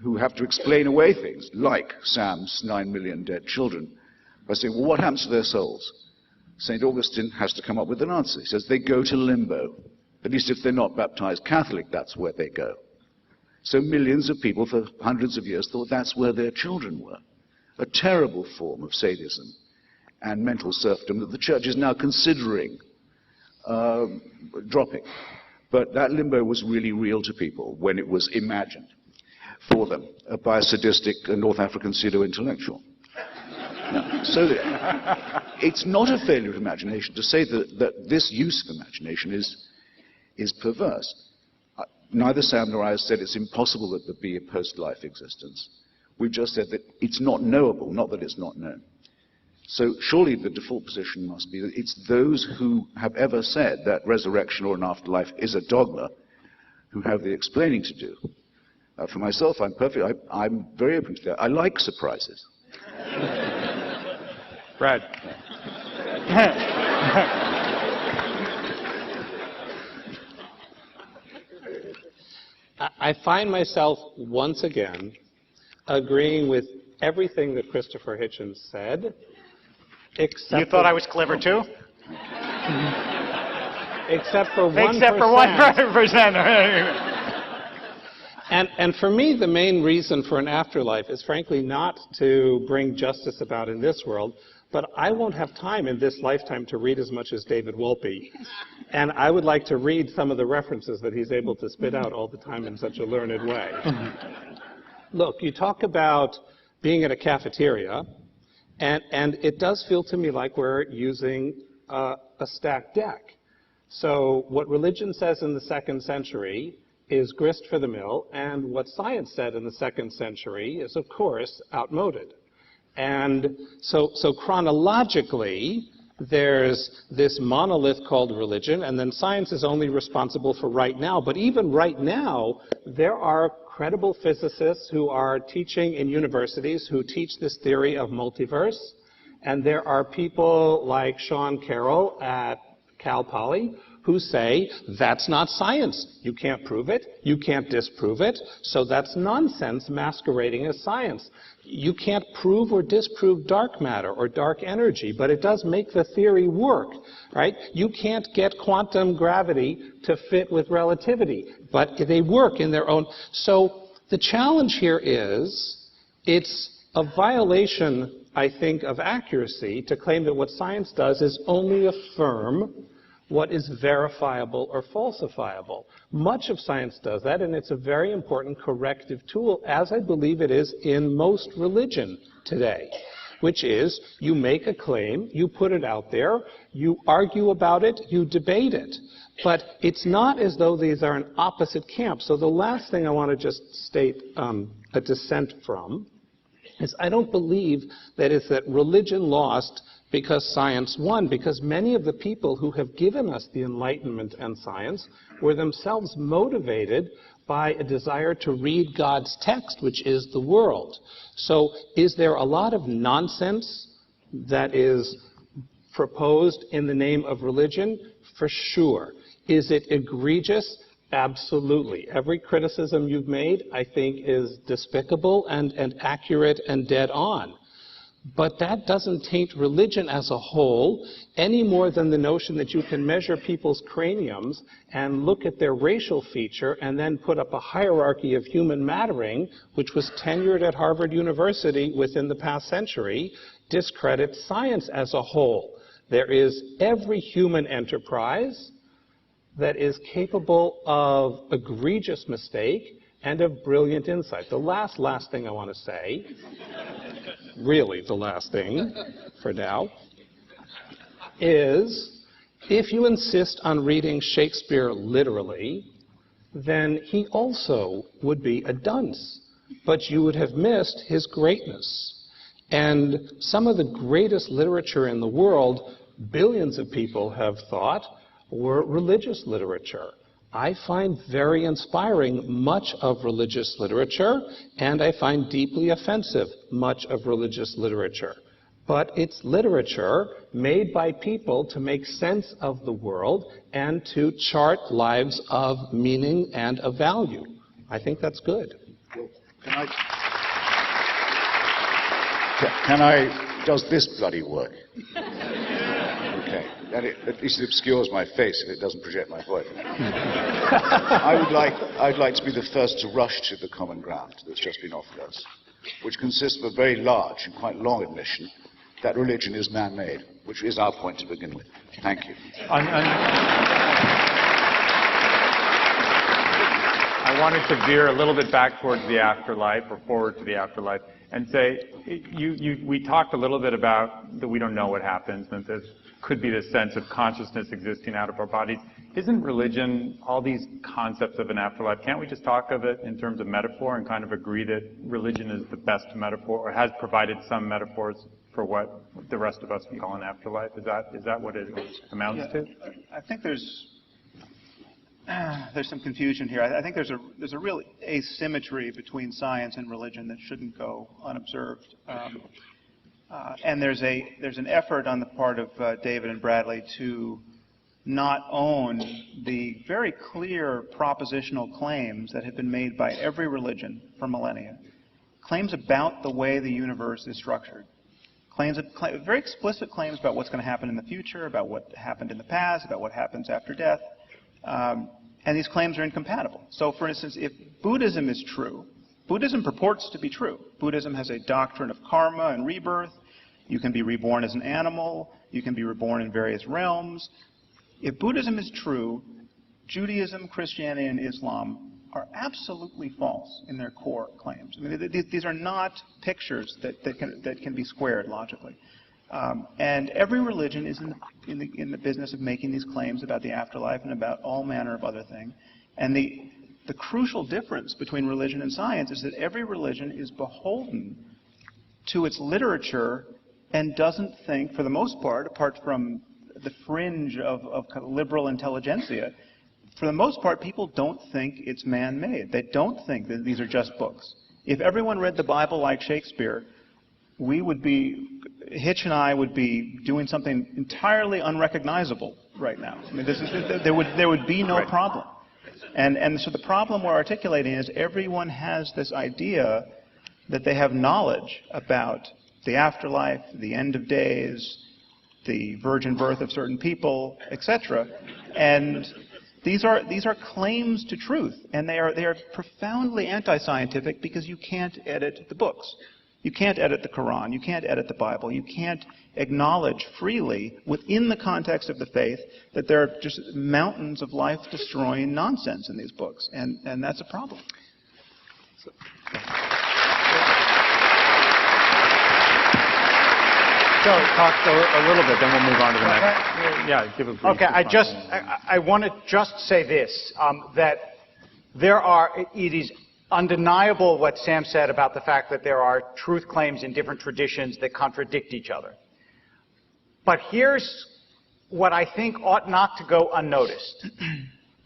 who have to explain away things like Sam's 9 million dead children by saying, well, what happens to their souls? St. Augustine has to come up with an answer. He says they go to limbo. At least if they're not baptized Catholic, that's where they go. So millions of people for hundreds of years thought that's where their children were. A terrible form of sadism and mental serfdom that the church is now considering dropping. But that limbo was really real to people when it was imagined for them by a sadistic North African pseudo-intellectual. So it's not a failure of imagination to say that this use of imagination is perverse. Neither Sam nor I have said it's impossible that there be a post-life existence. We've just said that it's not knowable, not that it's not known. So surely the default position must be that it's those who have ever said that resurrection or an afterlife is a dogma who have the explaining to do. For myself, I'm very open to that. I like surprises. Brad. I find myself once again agreeing with everything that Christopher Hitchens said, except you thought I was clever too? Except for 1%. Except for 1%. And for me, the main reason for an afterlife is frankly not to bring justice about in this world, but I won't have time in this lifetime to read as much as David Wolpe. And I would like to read some of the references that he's able to spit out all the time in such a learned way. Look, you talk about being at a cafeteria, and it does feel to me like we're using a stacked deck. So what religion says in the 2nd century is grist for the mill, and what science said in the 2nd century is, of course, outmoded. And so chronologically, there's this monolith called religion, and then science is only responsible for right now. But even right now, there are credible physicists who are teaching in universities who teach this theory of multiverse. And there are people like Sean Carroll at Cal Poly who say, that's not science. You can't prove it. You can't disprove it. So that's nonsense masquerading as science. You can't prove or disprove dark matter or dark energy, but it does make the theory work, right? You can't get quantum gravity to fit with relativity, but they work in their own. So the challenge here is, it's a violation, I think, of accuracy to claim that what science does is only affirm what is verifiable or falsifiable. Much of science does that, and it's a very important corrective tool, as I believe it is in most religion today, which is you make a claim, you put it out there, you argue about it, you debate it. But it's not as though these are in opposite camps. So the last thing I want to just state a dissent from is I don't believe that it's that religion lost because science won, because many of the people who have given us the Enlightenment and science were themselves motivated by a desire to read God's text, which is the world. So is there a lot of nonsense that is proposed in the name of religion? For sure. Is it egregious? Absolutely. Every criticism you've made, I think, is despicable and accurate and dead on. But that doesn't taint religion as a whole any more than the notion that you can measure people's craniums and look at their racial feature and then put up a hierarchy of human mattering, which was tenured at Harvard University within the past century, discredits science as a whole. There is every human enterprise that is capable of egregious mistake and of brilliant insight. The last thing I want to say, really the last thing for now, is if you insist on reading Shakespeare literally, then he also would be a dunce, but you would have missed his greatness. And some of the greatest literature in the world, billions of people have thought, were religious literature. I find very inspiring much of religious literature, and I find deeply offensive much of religious literature. But it's literature made by people to make sense of the world and to chart lives of meaning and of value. I think that's good. Does this bloody work? Okay. At least it obscures my face if it doesn't project my voice. I'd like to be the first to rush to the common ground that's just been offered us, which consists of a very large and quite long admission that religion is man-made, which is our point to begin with. Thank you. I wanted to veer a little bit back towards the afterlife, or forward to the afterlife, and say, we talked a little bit about that we don't know what happens, and there could be this sense of consciousness existing out of our bodies. Isn't religion all these concepts of an afterlife? Can't we just talk of it in terms of metaphor and kind of agree that religion is the best metaphor, or has provided some metaphors for what the rest of us would call an afterlife? Is that what it amounts to? I think there's some confusion here. I think there's a real asymmetry between science and religion that shouldn't go unobserved. And there's an effort on the part of David and Bradley to not own the very clear propositional claims that have been made by every religion for millennia. Claims about the way the universe is structured. Very explicit claims about what's going to happen in the future, about what happened in the past, about what happens after death. And these claims are incompatible. So, for instance, if Buddhism is true, Buddhism purports to be true. Buddhism has a doctrine of karma and rebirth. You can be reborn as an animal. You can be reborn in various realms. If Buddhism is true, Judaism, Christianity, and Islam are absolutely false in their core claims. I mean, these are not pictures that can be squared logically. And every religion is in the business of making these claims about the afterlife and about all manner of other things. And the crucial difference between religion and science is that every religion is beholden to its literature and doesn't think, for the most part, apart from the fringe of kind of liberal intelligentsia, for the most part, people don't think it's man-made. They don't think that these are just books. If everyone read the Bible like Shakespeare, Hitch and I would be doing something entirely unrecognizable right now. I mean, there would be no problem. And so the problem we're articulating is everyone has this idea that they have knowledge about the afterlife, the end of days, the virgin birth of certain people, etc. And these are claims to truth, and they are profoundly anti-scientific because you can't edit the books. You can't edit the Quran. You can't edit the Bible. You can't acknowledge freely within the context of the faith that there are just mountains of life-destroying nonsense in these books, and that's a problem. So talk a little bit, then we'll move on to the next. Yeah, give a brief. Okay, I want to just say this, that it is undeniable what Sam said about the fact that there are truth claims in different traditions that contradict each other. But here's what I think ought not to go unnoticed.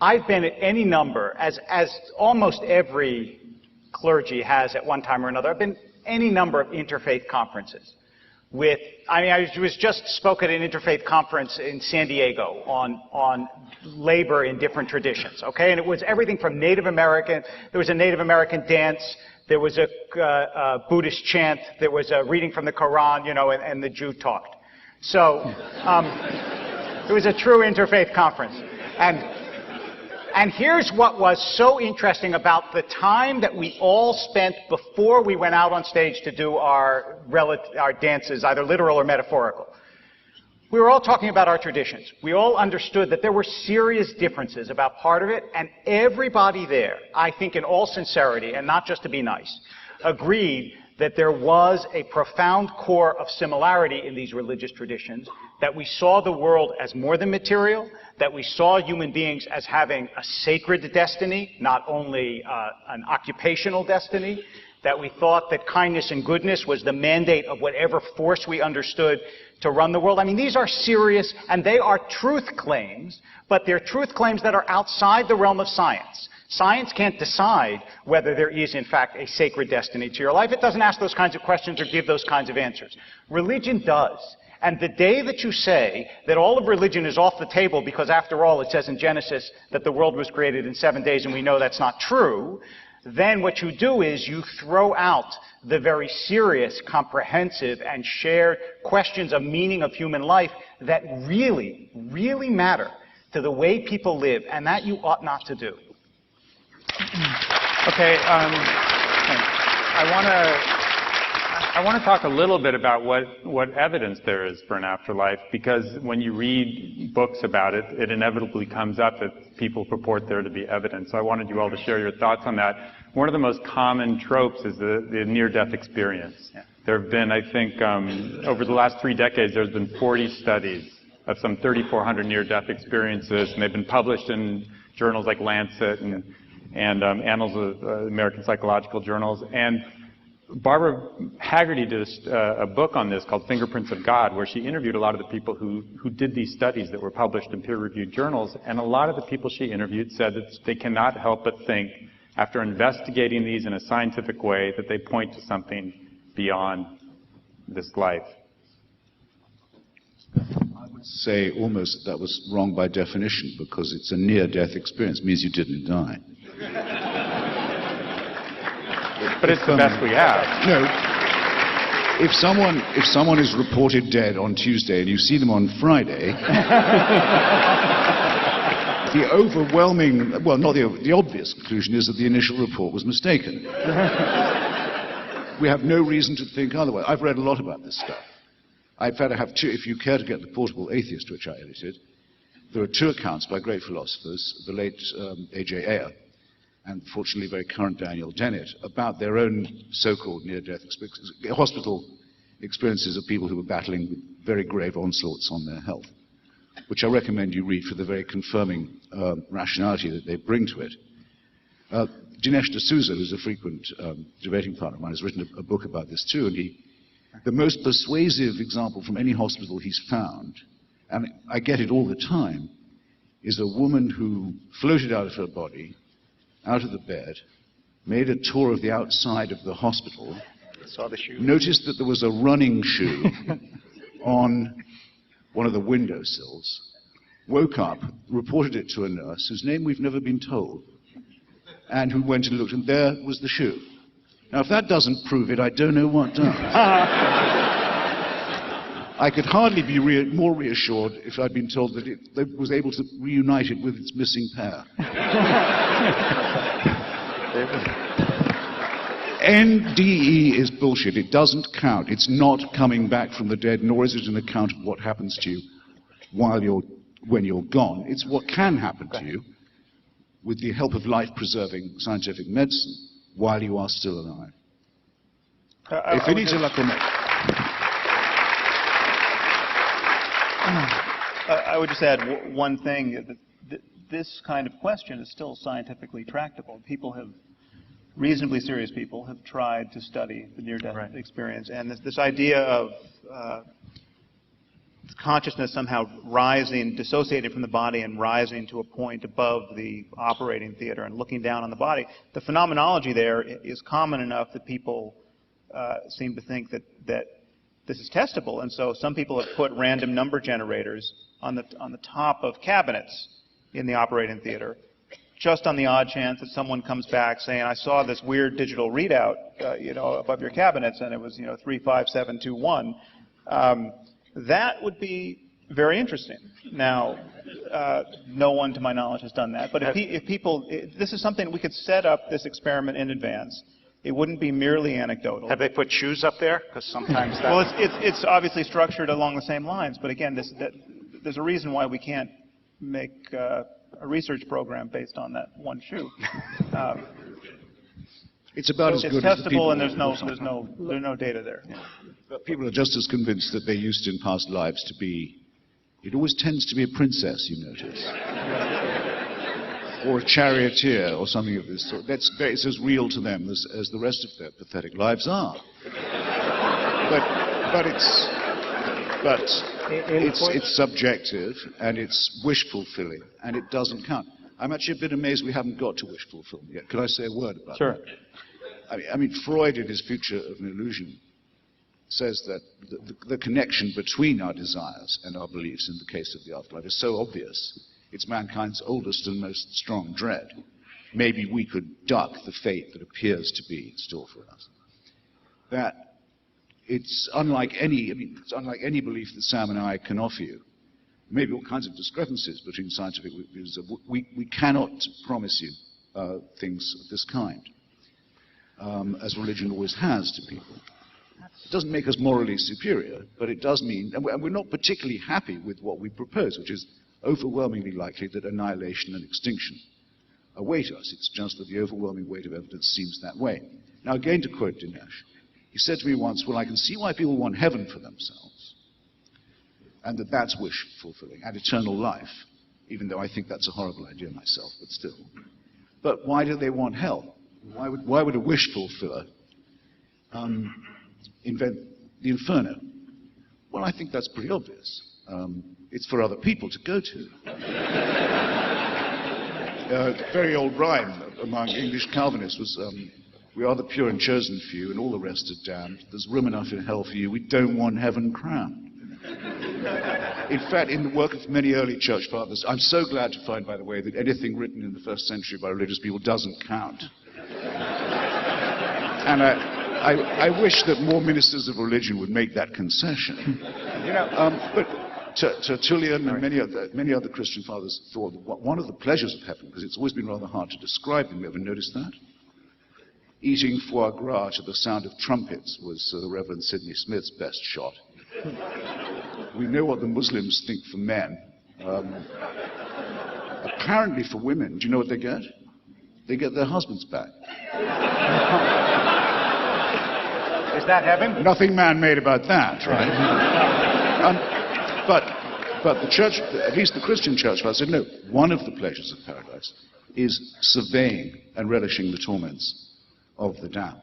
I've been at any number, as almost every clergy has at one time or another, I've been at any number of interfaith conferences. I was just spoke at an interfaith conference in San Diego on labor in different traditions, okay? And it was everything from Native American, there was a Native American dance, there was a Buddhist chant, there was a reading from the Quran, and the Jew talked. So, it was a true interfaith conference. And here's what was so interesting about the time that we all spent before we went out on stage to do our dances, either literal or metaphorical. We were all talking about our traditions. We all understood that there were serious differences about part of it, and everybody there, I think in all sincerity, and not just to be nice, agreed that there was a profound core of similarity in these religious traditions, that we saw the world as more than material, that we saw human beings as having a sacred destiny, not only an occupational destiny, that we thought that kindness and goodness was the mandate of whatever force we understood to run the world. I mean, these are serious, and they are truth claims, but they're truth claims that are outside the realm of science. Science can't decide whether there is, in fact, a sacred destiny to your life. It doesn't ask those kinds of questions or give those kinds of answers. Religion does. And the day that you say that all of religion is off the table because, after all, it says in Genesis that the world was created in 7 days and we know that's not true, then what you do is you throw out the very serious, comprehensive, and shared questions of meaning of human life that really, really matter to the way people live, and that you ought not to do. Okay, I want to talk a little bit about what evidence there is for an afterlife, because when you read books about it, it inevitably comes up that people purport there to be evidence. So I wanted you all to share your thoughts on that. One of the most common tropes is the near-death experience. Yeah. There have been, I think, over the last 3 decades, there's been 40 studies of some 3,400 near-death experiences, and they've been published in journals like Lancet and Annals of American Psychological Journals. And Barbara Haggerty did a book on this called Fingerprints of God, where she interviewed a lot of the people who did these studies that were published in peer-reviewed journals. And a lot of the people she interviewed said that they cannot help but think, after investigating these in a scientific way, that they point to something beyond this life. I would say almost that was wrong by definition, because it's a near-death experience. It means you didn't die. But it's the best we have. No. If someone is reported dead on Tuesday and you see them on Friday, the overwhelming, well, not the obvious conclusion is that the initial report was mistaken. We have no reason to think otherwise. I've read a lot about this stuff. In fact, I have two. If you care to get the Portable Atheist, which I edited, there are 2 accounts by great philosophers, the late A.J. Ayer, and fortunately very current Daniel Dennett, about their own so-called near-death experience. Hospital experiences of people who were battling with very grave onslaughts on their health, which I recommend you read for the very confirming rationality that they bring to it. Dinesh D'Souza, who's a frequent debating partner of mine, has written a book about this too, and the most persuasive example from any hospital he's found, and I get it all the time, is a woman who floated out of her body, out of the bed, made a tour of the outside of the hospital, Saw the shoe. noticed that there was a running shoe on one of the windowsills, woke up, reported it to a nurse, whose name we've never been told, and who went and looked, and there was the shoe. Now, if that doesn't prove it, I don't know what does. I could hardly be more reassured if I'd been told that it was able to reunite it with its missing pair. NDE is bullshit. It doesn't count. It's not coming back from the dead, nor is it an account of what happens to you when you're gone. It's what can happen to you with the help of life-preserving scientific medicine while you are still alive. I would just add one thing. This kind of question is still scientifically tractable. Reasonably serious people have tried to study the near-death experience. And this idea of consciousness somehow rising, dissociated from the body and rising to a point above the operating theater and looking down on the body, the phenomenology there is common enough that people seem to think that this is testable. And so some people have put random number generators on the top of cabinets in the operating theater, just on the odd chance that someone comes back saying, I saw this weird digital readout, above your cabinets, and it was, 35721. That would be very interesting. Now, no one, to my knowledge, has done that. But if this is something we could set up this experiment in advance. It wouldn't be merely anecdotal. Have they put shoes up there? Because sometimes that... Well, it's obviously structured along the same lines. But again, there's a reason why we can't make a research program based on that one shoe. It's about as good it's as the people. It's testable, and there's no data there. Yeah. But people are just as convinced that they used in past lives to be. It always tends to be a princess, you notice, or a charioteer, or something of this sort. It's as real to them as the rest of their pathetic lives are. But it's subjective, and it's wish fulfilling, and it doesn't count. I'm actually a bit amazed we haven't got to wish fulfillment yet. Could I say a word about Sure. that? I mean, Freud, in his Future of an Illusion, says that the connection between our desires and our beliefs in the case of the afterlife is so obvious. It's mankind's oldest and most strong dread. Maybe we could duck the fate that appears to be in store for us. That it's unlike any belief that Sam and I can offer you. Maybe all kinds of discrepancies between scientific views. We cannot promise you things of this kind, as religion always has to people. It doesn't make us morally superior, but it does mean, and we're not particularly happy with what we propose, which is overwhelmingly likely that annihilation and extinction await us. It's just that the overwhelming weight of evidence seems that way. Now, again, to quote Dinesh, he said to me once, well, I can see why people want heaven for themselves, and that's wish fulfilling, and eternal life, even though I think that's a horrible idea myself, but still. But why do they want hell? Why would a wish fulfiller invent the inferno? Well, I think that's pretty obvious. It's for other people to go to. A very old rhyme among English Calvinists was, we are the pure and chosen few, and all the rest are damned. There's room enough in hell for you. We don't want heaven crowned. In fact, in the work of many early church fathers, I'm so glad to find, by the way, that anything written in the first century by religious people doesn't count. And I wish that more ministers of religion would make that concession. But Tertullian and many other Christian fathers thought that one of the pleasures of heaven, because it's always been rather hard to describe them, you ever noticed that? Eating foie gras to the sound of trumpets was the Reverend Sidney Smith's best shot. We know what the Muslims think for men. Apparently for women, do you know what they get? They get their husbands back. that heaven? Nothing man-made about that, right? But the church, at least the Christian church, said, no, one of the pleasures of paradise is surveying and relishing the torments of the damned.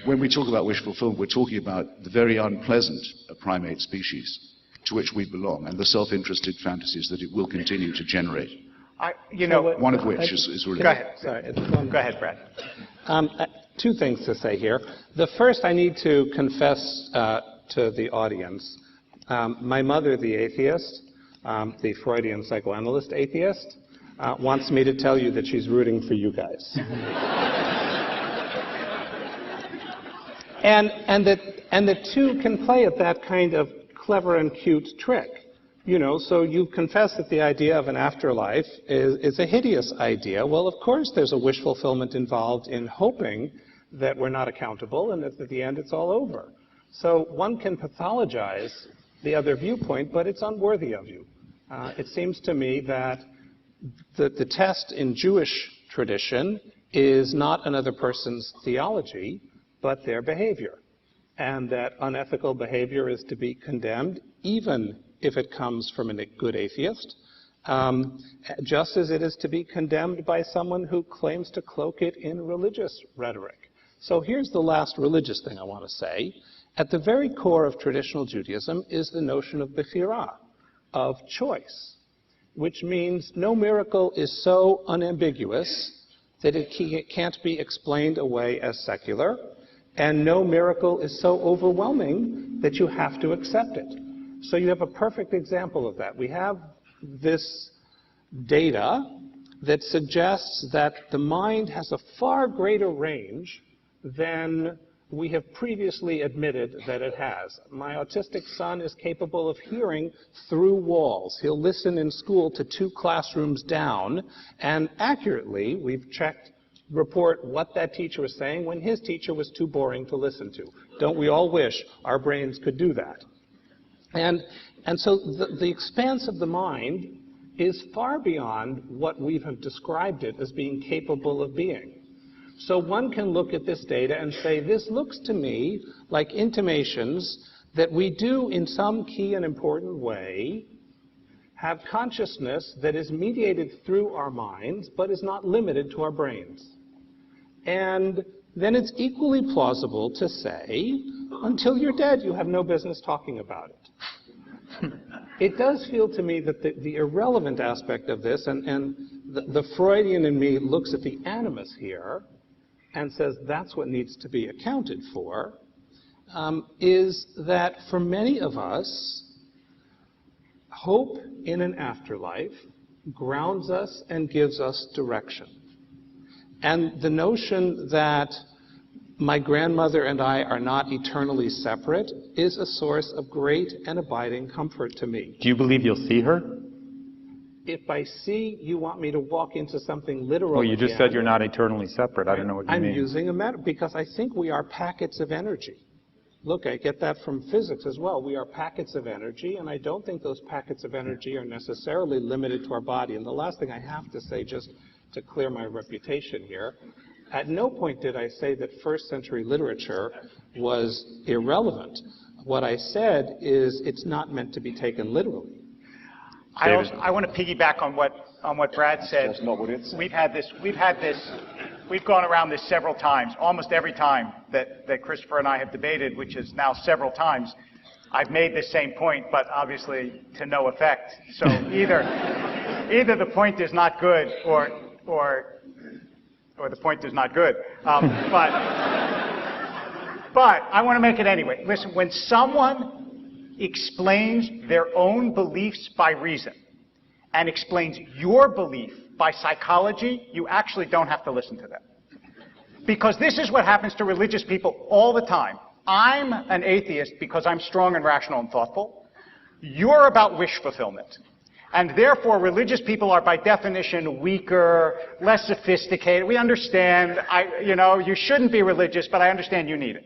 When we talk about wish fulfillment, we're talking about the very unpleasant primate species to which we belong, and the self-interested fantasies that it will continue to generate. One of which is really... Go ahead. Sorry. Go ahead, Brad. Two things to say here. The first, I need to confess to the audience. My mother, the atheist, the Freudian psychoanalyst atheist, wants me to tell you that she's rooting for you guys. and the two can play at that kind of clever and cute trick. So you confess that the idea of an afterlife is a hideous idea. Well, of course there's a wish fulfillment involved in hoping that we're not accountable and that at the end it's all over. So one can pathologize the other viewpoint, but it's unworthy of you. It seems to me that the test in Jewish tradition is not another person's theology, but their behavior. And that unethical behavior is to be condemned, even if it comes from a good atheist, just as it is to be condemned by someone who claims to cloak it in religious rhetoric. So here's the last religious thing I want to say. At the very core of traditional Judaism is the notion of bechirah, of choice, which means no miracle is so unambiguous that it can't be explained away as secular, and no miracle is so overwhelming that you have to accept it. So you have a perfect example of that. We have this data that suggests that the mind has a far greater range than we have previously admitted that it has. My autistic son is capable of hearing through walls. He'll listen in school to 2 classrooms down, and accurately, we've checked, report what that teacher was saying when his teacher was too boring to listen to. Don't we all wish our brains could do that? And so the expanse of the mind is far beyond what we have described it as being capable of being. So one can look at this data and say, this looks to me like intimations that we do in some key and important way have consciousness that is mediated through our minds, but is not limited to our brains. And then it's equally plausible to say, until you're dead, you have no business talking about it. It does feel to me that the irrelevant aspect of this, and the Freudian in me looks at the animus here and says that's what needs to be accounted for, is that for many of us, hope in an afterlife grounds us and gives us direction. And the notion that my grandmother and I are not eternally separate is a source of great and abiding comfort to me. Do you believe you'll see her? If by see, you want me to walk into something literal. Well, you just said you're not eternally separate. I don't know what you mean. I'm using a metaphor because I think we are packets of energy. Look, I get that from physics as well. We are packets of energy, and I don't think those packets of energy are necessarily limited to our body. And the last thing I have to say, just to clear my reputation here, at no point did I say that first century literature was irrelevant. What I said is it's not meant to be taken literally. I want to piggyback on what Brad said. That's not what it said. We've gone around this several times. Almost every time that Christopher and I have debated, which is now several times, I've made this same point, but obviously to no effect. So either the point is not good or the point is not good. But I want to make it anyway. Listen, when someone explains their own beliefs by reason and explains your belief by psychology, you actually don't have to listen to them. Because this is what happens to religious people all the time. I'm an atheist because I'm strong and rational and thoughtful. You're about wish fulfillment. And therefore, religious people are by definition weaker, less sophisticated. We understand, you shouldn't be religious, but I understand you need it.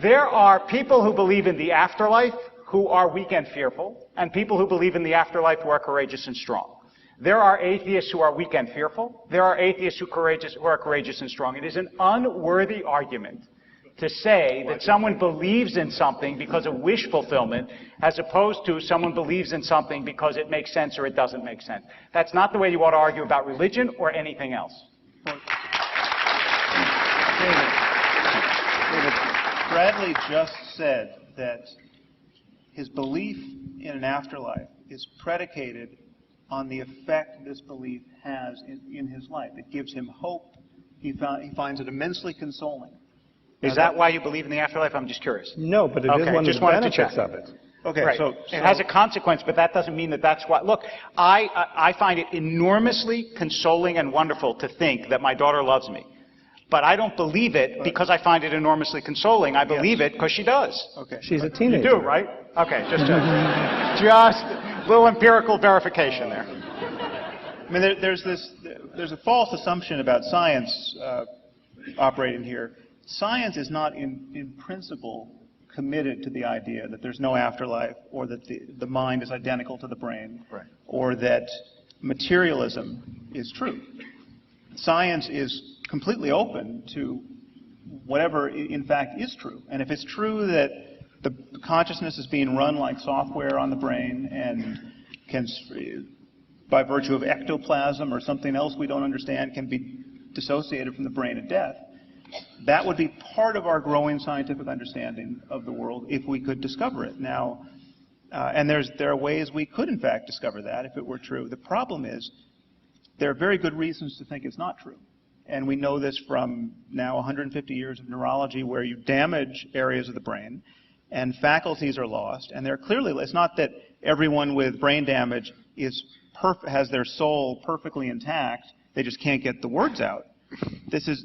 There are people who believe in the afterlife who are weak and fearful, and people who believe in the afterlife who are courageous and strong. There are atheists who are weak and fearful. There are atheists who are courageous and strong. It is an unworthy argument to say that someone believes in something because of wish fulfillment as opposed to someone believes in something because it makes sense or it doesn't make sense. That's not the way you ought to argue about religion or anything else. David, Bradley just said that his belief in an afterlife is predicated on the effect this belief has in his life. It gives him hope. He finds it immensely consoling. Is that why you believe in the afterlife? I'm just curious. No, but it is one of the benefits of it. Okay, right. so it has a consequence, but that doesn't mean that that's why. Look, I find it enormously consoling and wonderful to think that my daughter loves me. But I don't believe it because I find it enormously consoling. I believe it because she does. Okay. She's a teenager. You do, right? Okay, just a little empirical verification there. I mean, there's a false assumption about science operating here. Science is not in principle committed to the idea that there's no afterlife or that the mind is identical to the brain, right, or that materialism is true. Science is completely open to whatever in fact is true. And if it's true that the consciousness is being run like software on the brain and can, by virtue of ectoplasm or something else we don't understand, can be dissociated from the brain at death, that would be part of our growing scientific understanding of the world if we could discover it. Now, and there are ways we could in fact discover that if it were true. The problem is there are very good reasons to think it's not true. And we know this from now 150 years of neurology, where you damage areas of the brain and faculties are lost. And they're clearly, it's not that everyone with brain damage has their soul perfectly intact. They just can't get the words out. This is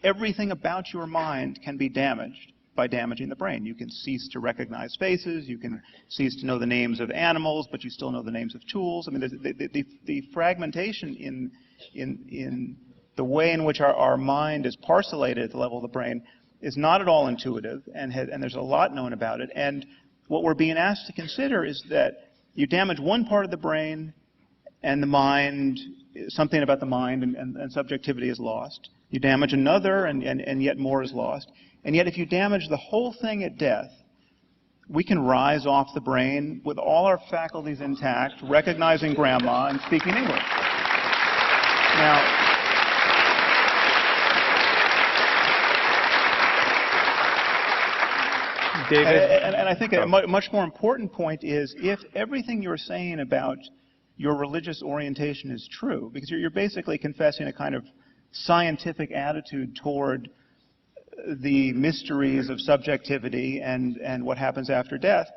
everything about your mind can be damaged by damaging the brain. You can cease to recognize faces. You can cease to know the names of animals, but you still know the names of tools. I mean, the fragmentation in the way in which our mind is parcellated at the level of the brain is not at all intuitive, and there's a lot known about it. And what we're being asked to consider is that you damage one part of the brain, and the mind, something about the mind and subjectivity is lost. You damage another, and yet more is lost. And yet if you damage the whole thing at death, we can rise off the brain with all our faculties intact, recognizing grandma and speaking English. Now, David? And I think a much more important point is if everything you're saying about your religious orientation is true, because you're basically confessing a kind of scientific attitude toward the mysteries of subjectivity and what happens after death,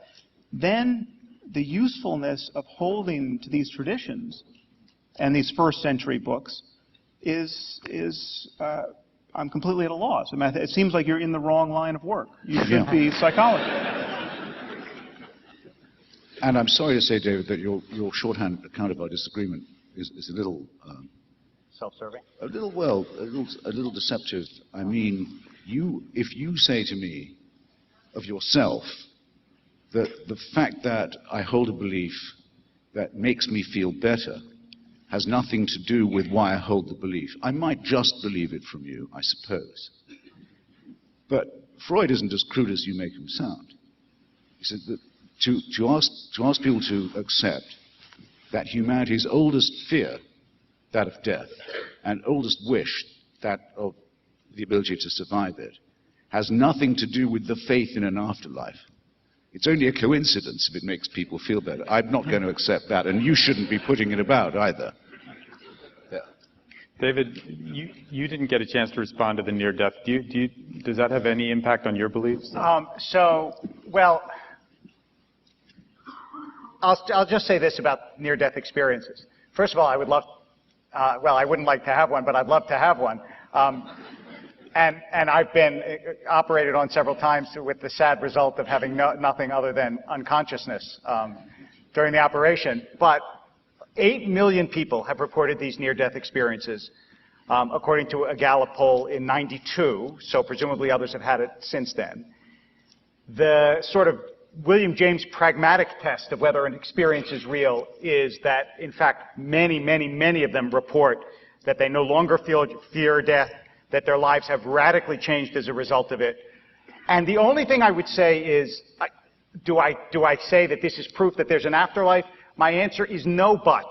then the usefulness of holding to these traditions and these first century books is I'm completely at a loss. I mean, it seems like you're in the wrong line of work. You should be psychology. And I'm sorry to say, David, that your shorthand account of our disagreement is a little self-serving. A little deceptive. I mean, if you say to me of yourself that the fact that I hold a belief that makes me feel better has nothing to do with why I hold the belief, I might just believe it from you, I suppose. But Freud isn't as crude as you make him sound. He said that to ask people to accept that humanity's oldest fear, that of death, and oldest wish, that of the ability to survive it, has nothing to do with the faith in an afterlife. It's only a coincidence if it makes people feel better. I'm not going to accept that, and you shouldn't be putting it about either. Yeah. David, you didn't get a chance to respond to the near-death. Does that have any impact on your beliefs? Well, I'll just say this about near-death experiences. First of all, I would love, I wouldn't like to have one, but I'd love to have one. And I've been operated on several times with the sad result of having nothing other than unconsciousness during the operation. But 8 million people have reported these near-death experiences, according to a Gallup poll in '92, so presumably others have had it since then. The sort of William James pragmatic test of whether an experience is real is that, in fact, many, many, many of them report that they no longer fear death, that their lives have radically changed as a result of it, And the only thing I would say is, do I say that this is proof that there's an afterlife? My answer is no, but.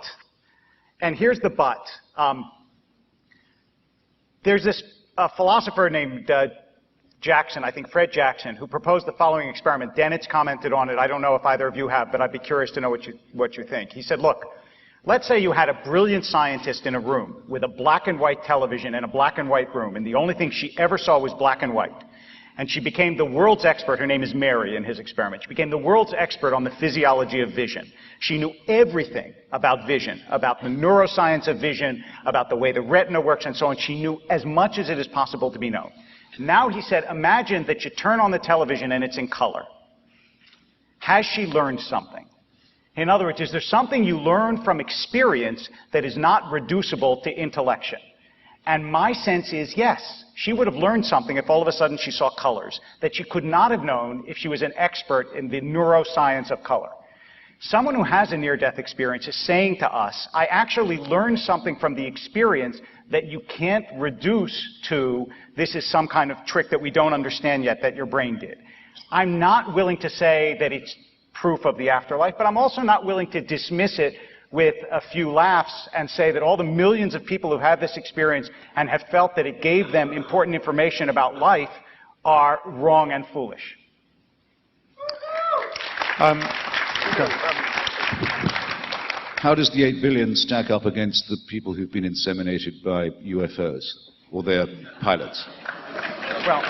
And here's the but. There's this philosopher named Jackson, I think Fred Jackson, who proposed the following experiment. Dennett's commented on it. I don't know if either of you have, but I'd be curious to know what you think. He said, look, let's say you had a brilliant scientist in a room with a black and white television in a black and white room, and the only thing she ever saw was black and white. And she became the world's expert. Her name is Mary in his experiment. She became the world's expert on the physiology of vision. She knew everything about vision, about the neuroscience of vision, about the way the retina works and so on. She knew as much as it is possible to be known. Now, he said, imagine that you turn on the television and it's in color. Has she learned something? In other words, is there something you learn from experience that is not reducible to intellection? And my sense is yes. She would have learned something if all of a sudden she saw colors that she could not have known if she was an expert in the neuroscience of color. Someone who has a near-death experience is saying to us, I actually learned something from the experience that you can't reduce to this is some kind of trick that we don't understand yet that your brain did. I'm not willing to say that it's proof of the afterlife, but I'm also not willing to dismiss it with a few laughs and say that all the millions of people who have this experience and have felt that it gave them important information about life are wrong and foolish. How does the 8 billion stack up against the people who've been inseminated by UFOs or their pilots? Well,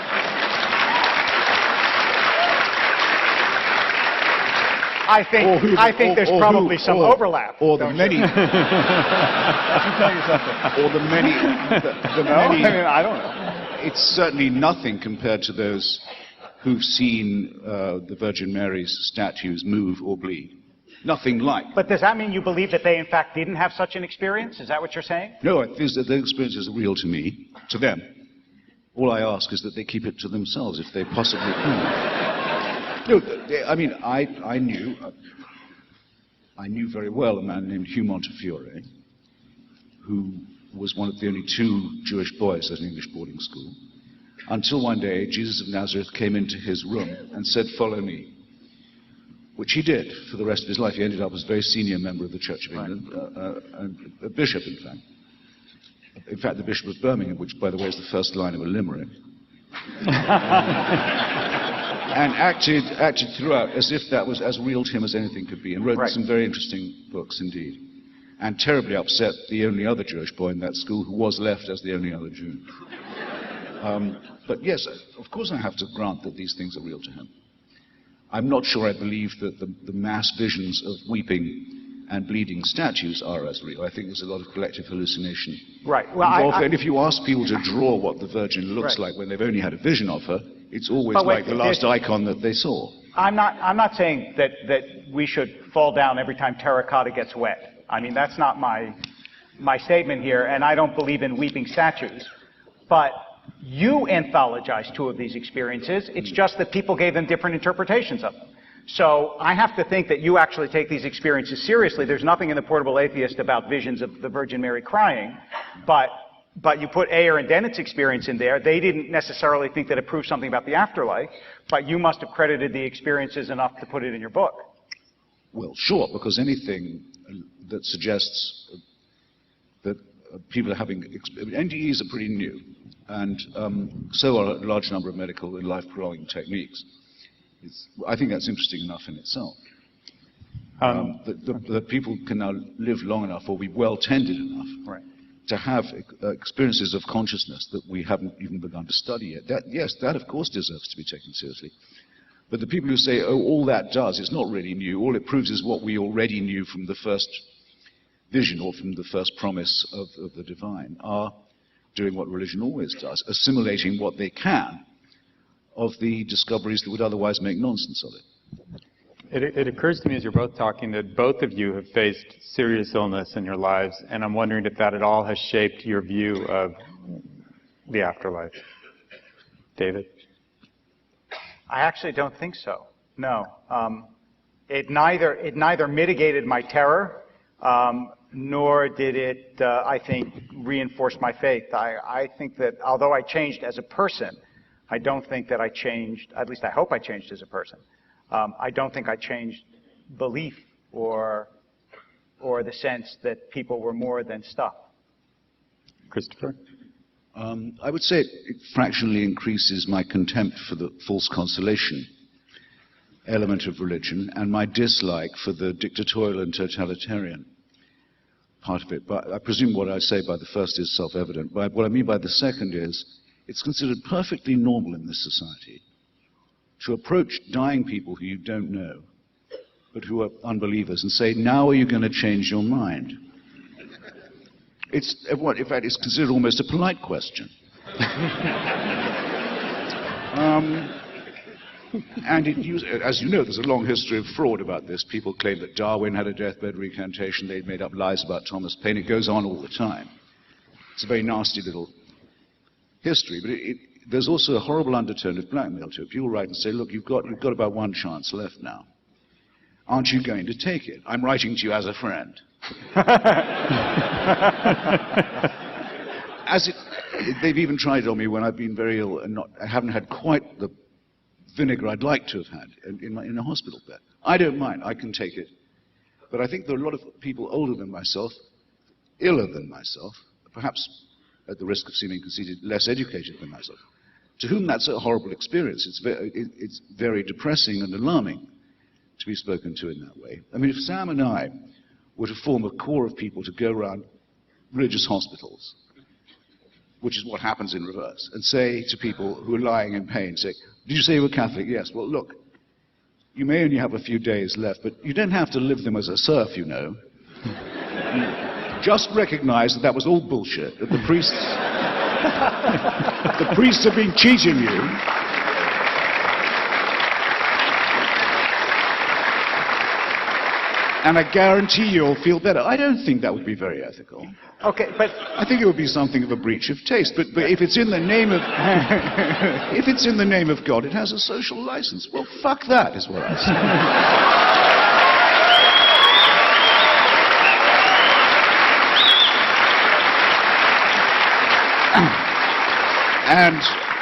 I think there's probably some overlap. Or the many. Let me tell you something. Or the many. The many. I mean, I don't know. It's certainly nothing compared to those who've seen the Virgin Mary's statues move or bleed. Nothing like. But does that mean you believe that they, in fact, didn't have such an experience? Is that what you're saying? No, I think that their experiences are real to me, to them. All I ask is that they keep it to themselves if they possibly can. No, I mean, I knew very well a man named Hugh Montefiore, who was one of the only 2 Jewish boys at an English boarding school, until one day Jesus of Nazareth came into his room and said, "Follow me," which he did for the rest of his life. He ended up as a very senior member of the Church of England, and a bishop, in fact. In fact, the Bishop of Birmingham, which, by the way, is the first line of a limerick. And acted throughout as if that was as real to him as anything could be, and wrote some very interesting books indeed. And terribly upset the only other Jewish boy in that school who was left as the only other Jew. But yes, of course I have to grant that these things are real to him. I'm not sure I believe that the mass visions of weeping and bleeding statues are as real. I think there's a lot of collective hallucination. Right. Well, and if you ask people to draw what the Virgin looks like when they've only had a vision of her, it's always like the last icon that they saw. I'm not saying that we should fall down every time terracotta gets wet. I mean, that's not my statement here, and I don't believe in weeping statues. But you anthologized 2 of these experiences. It's just that people gave them different interpretations of them. So I have to think that you actually take these experiences seriously. There's nothing in The Portable Atheist about visions of the Virgin Mary crying, but you put Ayer and Dennett's experience in there. They didn't necessarily think that it proved something about the afterlife, but you must have credited the experiences enough to put it in your book. Well, sure, because anything that suggests that people are having... NDEs are pretty new, and so are a large number of medical and life-prolonging techniques. I think that's interesting enough in itself. That people can now live long enough or be well-tended enough to have experiences of consciousness that we haven't even begun to study yet. That of course deserves to be taken seriously. But the people who say, oh, all that does, it's not really new, all it proves is what we already knew from the first vision or from the first promise of the divine, are doing what religion always does, assimilating what they can of the discoveries that would otherwise make nonsense of it. It occurs to me as you're both talking that both of you have faced serious illness in your lives, and I'm wondering if that at all has shaped your view of the afterlife. David? I actually don't think so. No. It neither mitigated my terror, nor did it, I think, reinforce my faith. I think that although I changed as a person, I don't think that I changed, at least I hope I changed as a person. I don't think I changed belief or the sense that people were more than stuff. Christopher? I would say it fractionally increases my contempt for the false consolation element of religion and my dislike for the dictatorial and totalitarian part of it. But I presume what I say by the first is self-evident. But what I mean by the second is it's considered perfectly normal in this society to approach dying people who you don't know, but who are unbelievers, and say, now are you going to change your mind? It's, in fact, it's considered almost a polite question. And as you know, there's a long history of fraud about this. People claim that Darwin had a deathbed recantation. They'd made up lies about Thomas Paine. It goes on all the time. It's a very nasty little history. But there's also a horrible undertone of blackmail to it. People write and say, look, you've got about one chance left now. Aren't you going to take it? I'm writing to you as a friend. They've even tried it on me when I've been very ill and I haven't had quite the vinegar I'd like to have had in a hospital bed. I don't mind. I can take it. But I think there are a lot of people older than myself, iller than myself, perhaps at the risk of seeming conceited, less educated than myself, to whom that's a horrible experience. It's very depressing and alarming to be spoken to in that way. I mean, if Sam and I were to form a core of people to go around religious hospitals, which is what happens in reverse, and say to people who are lying in pain, say, did you say you were Catholic? Yes. Well, look, you may only have a few days left, but you don't have to live them as a serf, you know. Just recognize that was all bullshit, that the priests have been cheating you. And I guarantee you'll feel better. I don't think that would be very ethical. Okay, but I think it would be something of a breach of taste. But if it's in the name of if it's in the name of God, it has a social license. Well, fuck that, is what I say.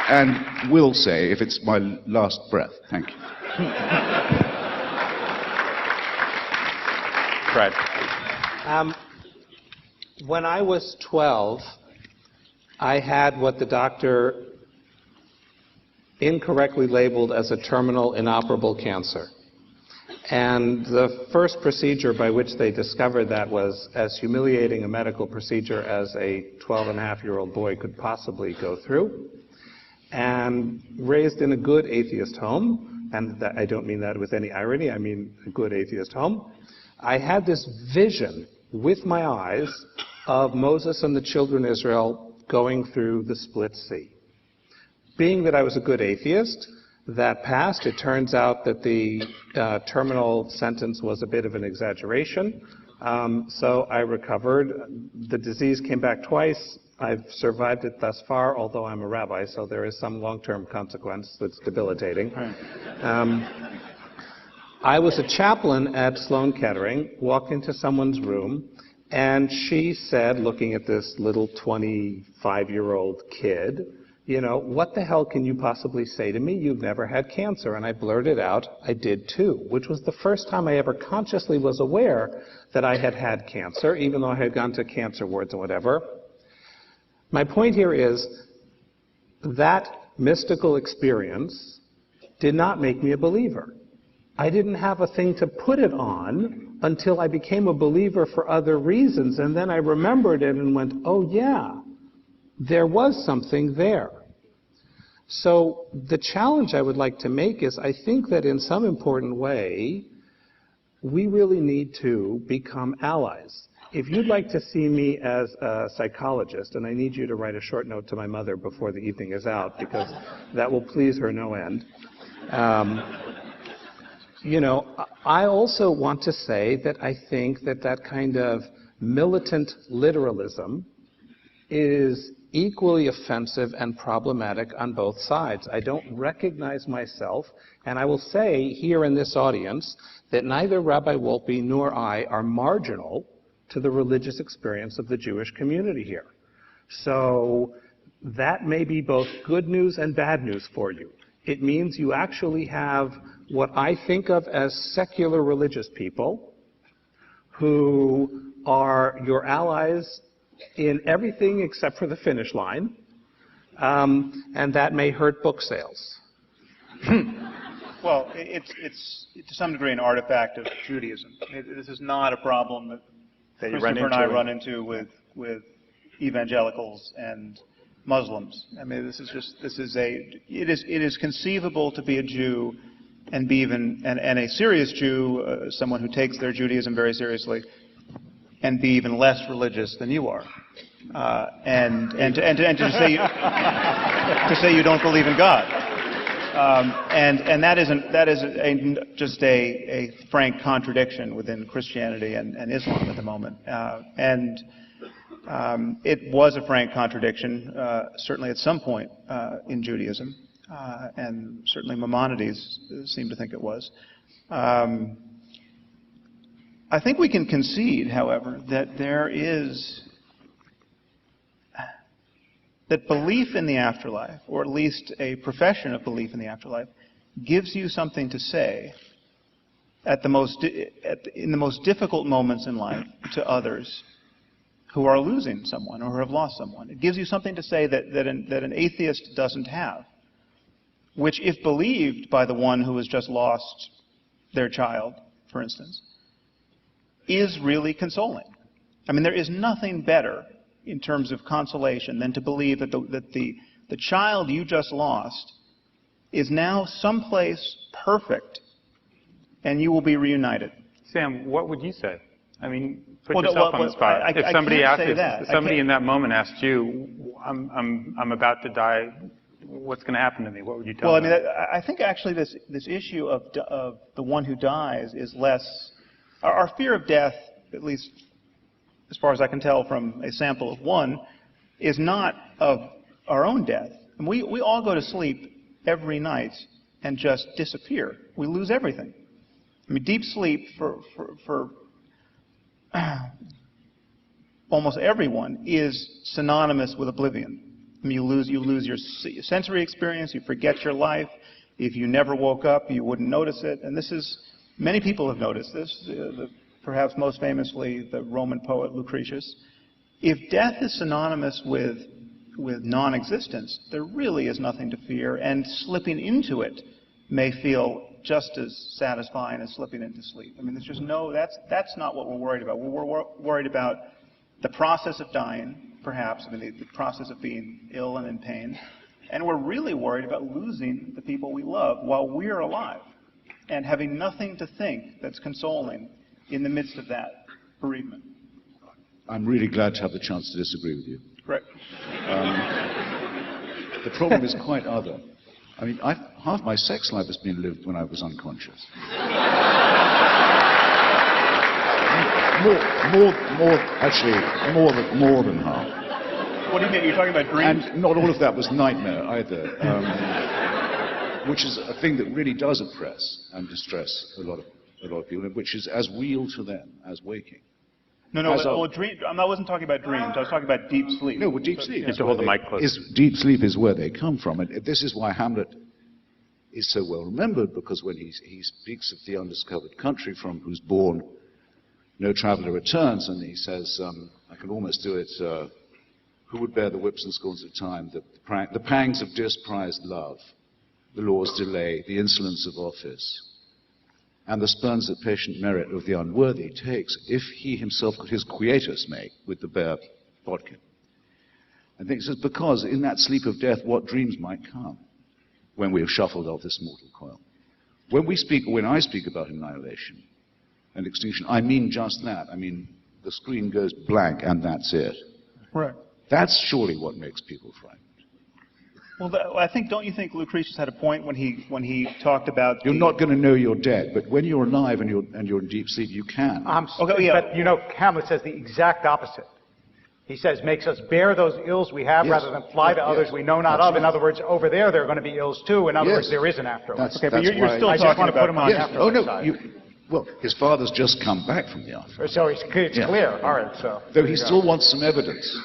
And will say, if it's my last breath. Thank you. Fred. When I was 12, I had what the doctor incorrectly labeled as a terminal inoperable cancer. And the first procedure by which they discovered that was as humiliating a medical procedure as a 12-and-a-half-year-old boy could possibly go through. And raised in a good atheist home, and I don't mean that with any irony, I mean a good atheist home, I had this vision with my eyes of Moses and the children of Israel going through the split sea. Being that I was a good atheist, that passed. It turns out that the terminal sentence was a bit of an exaggeration. So I recovered. The disease came back twice. I've survived it thus far, although I'm a rabbi, so there is some long-term consequence that's debilitating. I was a chaplain at Sloan Kettering, walked into someone's room, and she said, looking at this little 25-year-old kid, you know, what the hell can you possibly say to me? You've never had cancer. And I blurted out, I did too, which was the first time I ever consciously was aware that I had had cancer, even though I had gone to cancer wards and whatever. My point here is that mystical experience did not make me a believer. I didn't have a thing to put it on until I became a believer for other reasons. And then I remembered it and went, oh yeah, there was something there. So the challenge I would like to make is I think that in some important way, we really need to become allies. If you'd like to see me as a psychologist, and I need you to write a short note to my mother before the evening is out, because that will please her no end. You know, I also want to say that I think that that kind of militant literalism is equally offensive and problematic on both sides. I don't recognize myself, and I will say here in this audience that neither Rabbi Wolpe nor I are marginal to the religious experience of the Jewish community here. So that may be both good news and bad news for you. It means you actually have what I think of as secular religious people who are your allies in everything except for the finish line, and that may hurt book sales. Well, it's to some degree an artifact of Judaism. This is not a problem that Christopher and I run into with evangelicals and Muslims. I mean, it is conceivable to be a Jew and be even and a serious Jew, someone who takes their Judaism very seriously, and be even less religious than you are, and to say you don't believe in God, and that is just a frank contradiction within Christianity and Islam at the moment, and it was a frank contradiction certainly at some point in Judaism, and certainly Maimonides seemed to think it was. I think we can concede, however, that that belief in the afterlife, or at least a profession of belief in the afterlife, gives you something to say in the most difficult moments in life to others who are losing someone or who have lost someone. It gives you something to say that an atheist doesn't have, which, if believed by the one who has just lost their child, for instance, is really consoling. I mean, there is nothing better in terms of consolation than to believe that the child you just lost is now someplace perfect and you will be reunited. Sam, what would you say? I mean, put yourself on the spot. If somebody in that moment asked you, I'm about to die, what's going to happen to me? What would you tell them? Well, I mean, I think actually this issue of the one who dies is less. Our fear of death, at least as far as I can tell from a sample of one, is not of our own death. And we all go to sleep every night and just disappear. We lose everything. I mean, deep sleep for almost everyone is synonymous with oblivion. I mean, you lose your sensory experience. You forget your life. If you never woke up, you wouldn't notice it. And this is. Many people have noticed this, perhaps most famously the Roman poet Lucretius. If death is synonymous with non-existence, there really is nothing to fear, and slipping into it may feel just as satisfying as slipping into sleep. I mean, there's just that's not what we're worried about. We're worried about the process of dying, perhaps, I mean, the process of being ill and in pain, and we're really worried about losing the people we love while we're alive, and having nothing to think that's consoling in the midst of that bereavement. I'm really glad to have the chance to disagree with you. Right. The problem is quite other. I mean, half my sex life has been lived when I was unconscious. more than half. What do you mean? You're talking about dreams? And not all of that was nightmare either. Which is a thing that really does oppress and distress a lot of people, which is as real to them as waking. No, I wasn't talking about dreams. I was talking about deep sleep. No, well, deep sleep. You have to hold the mic close. Deep sleep is where they come from, and this is why Hamlet is so well remembered, because when he speaks of the undiscovered country from whose bourne no traveller returns, and he says, I can almost do it. Who would bear the whips and scorns of time, the pangs of disprized love, the law's delay, the insolence of office, and the spurns that patient merit of the unworthy takes, if he himself could his quietus make with the bare bodkin. I think it says, because in that sleep of death, what dreams might come when we have shuffled off this mortal coil. When I speak about annihilation and extinction, I mean just that. I mean, the screen goes blank and that's it. Right. That's surely what makes people frightened. Well, don't you think Lucretius had a point when he talked about... You're not going to know you're dead, but when you're alive and you're in deep sleep, you can. But, Hamlet says the exact opposite. He says, makes us bear those ills we have rather than fly to others we know not of. In other words, over there are going to be ills too. In other words, there is an afterlife. Okay, but you're still talking about... Yes. Oh, no. Well, his father's just come back from the afterlife. So it's clear. All right, so. Though he still wants some evidence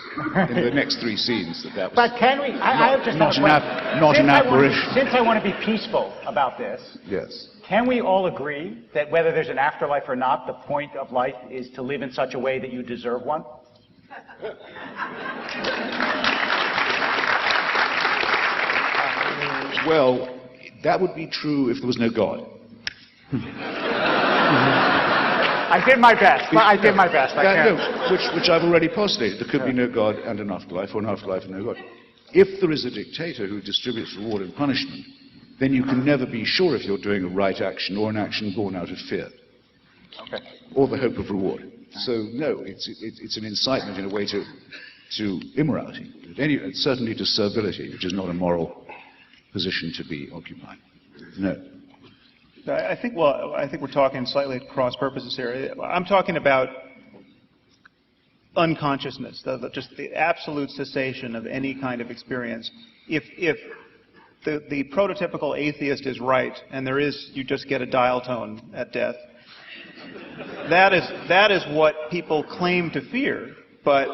in the next 3 scenes that was... But can we, I have just not an apparition. Since I want to be peaceful about this, Yes. can we all agree that whether there's an afterlife or not, the point of life is to live in such a way that you deserve one? Well, that would be true if there was no God. I did my best. I did my best. Which I've already postulated. There could be no God and an afterlife, or an afterlife and no God. If there is a dictator who distributes reward and punishment, then you can never be sure if you're doing a right action or an action born out of fear, or the hope of reward. So no, it's an incitement in a way to immorality, certainly to servility, which is not a moral position to be occupied. No. I think we're talking slightly cross purposes here. I'm talking about unconsciousness, just the absolute cessation of any kind of experience. If the prototypical atheist is right, and you just get a dial tone at death, that is what people claim to fear. But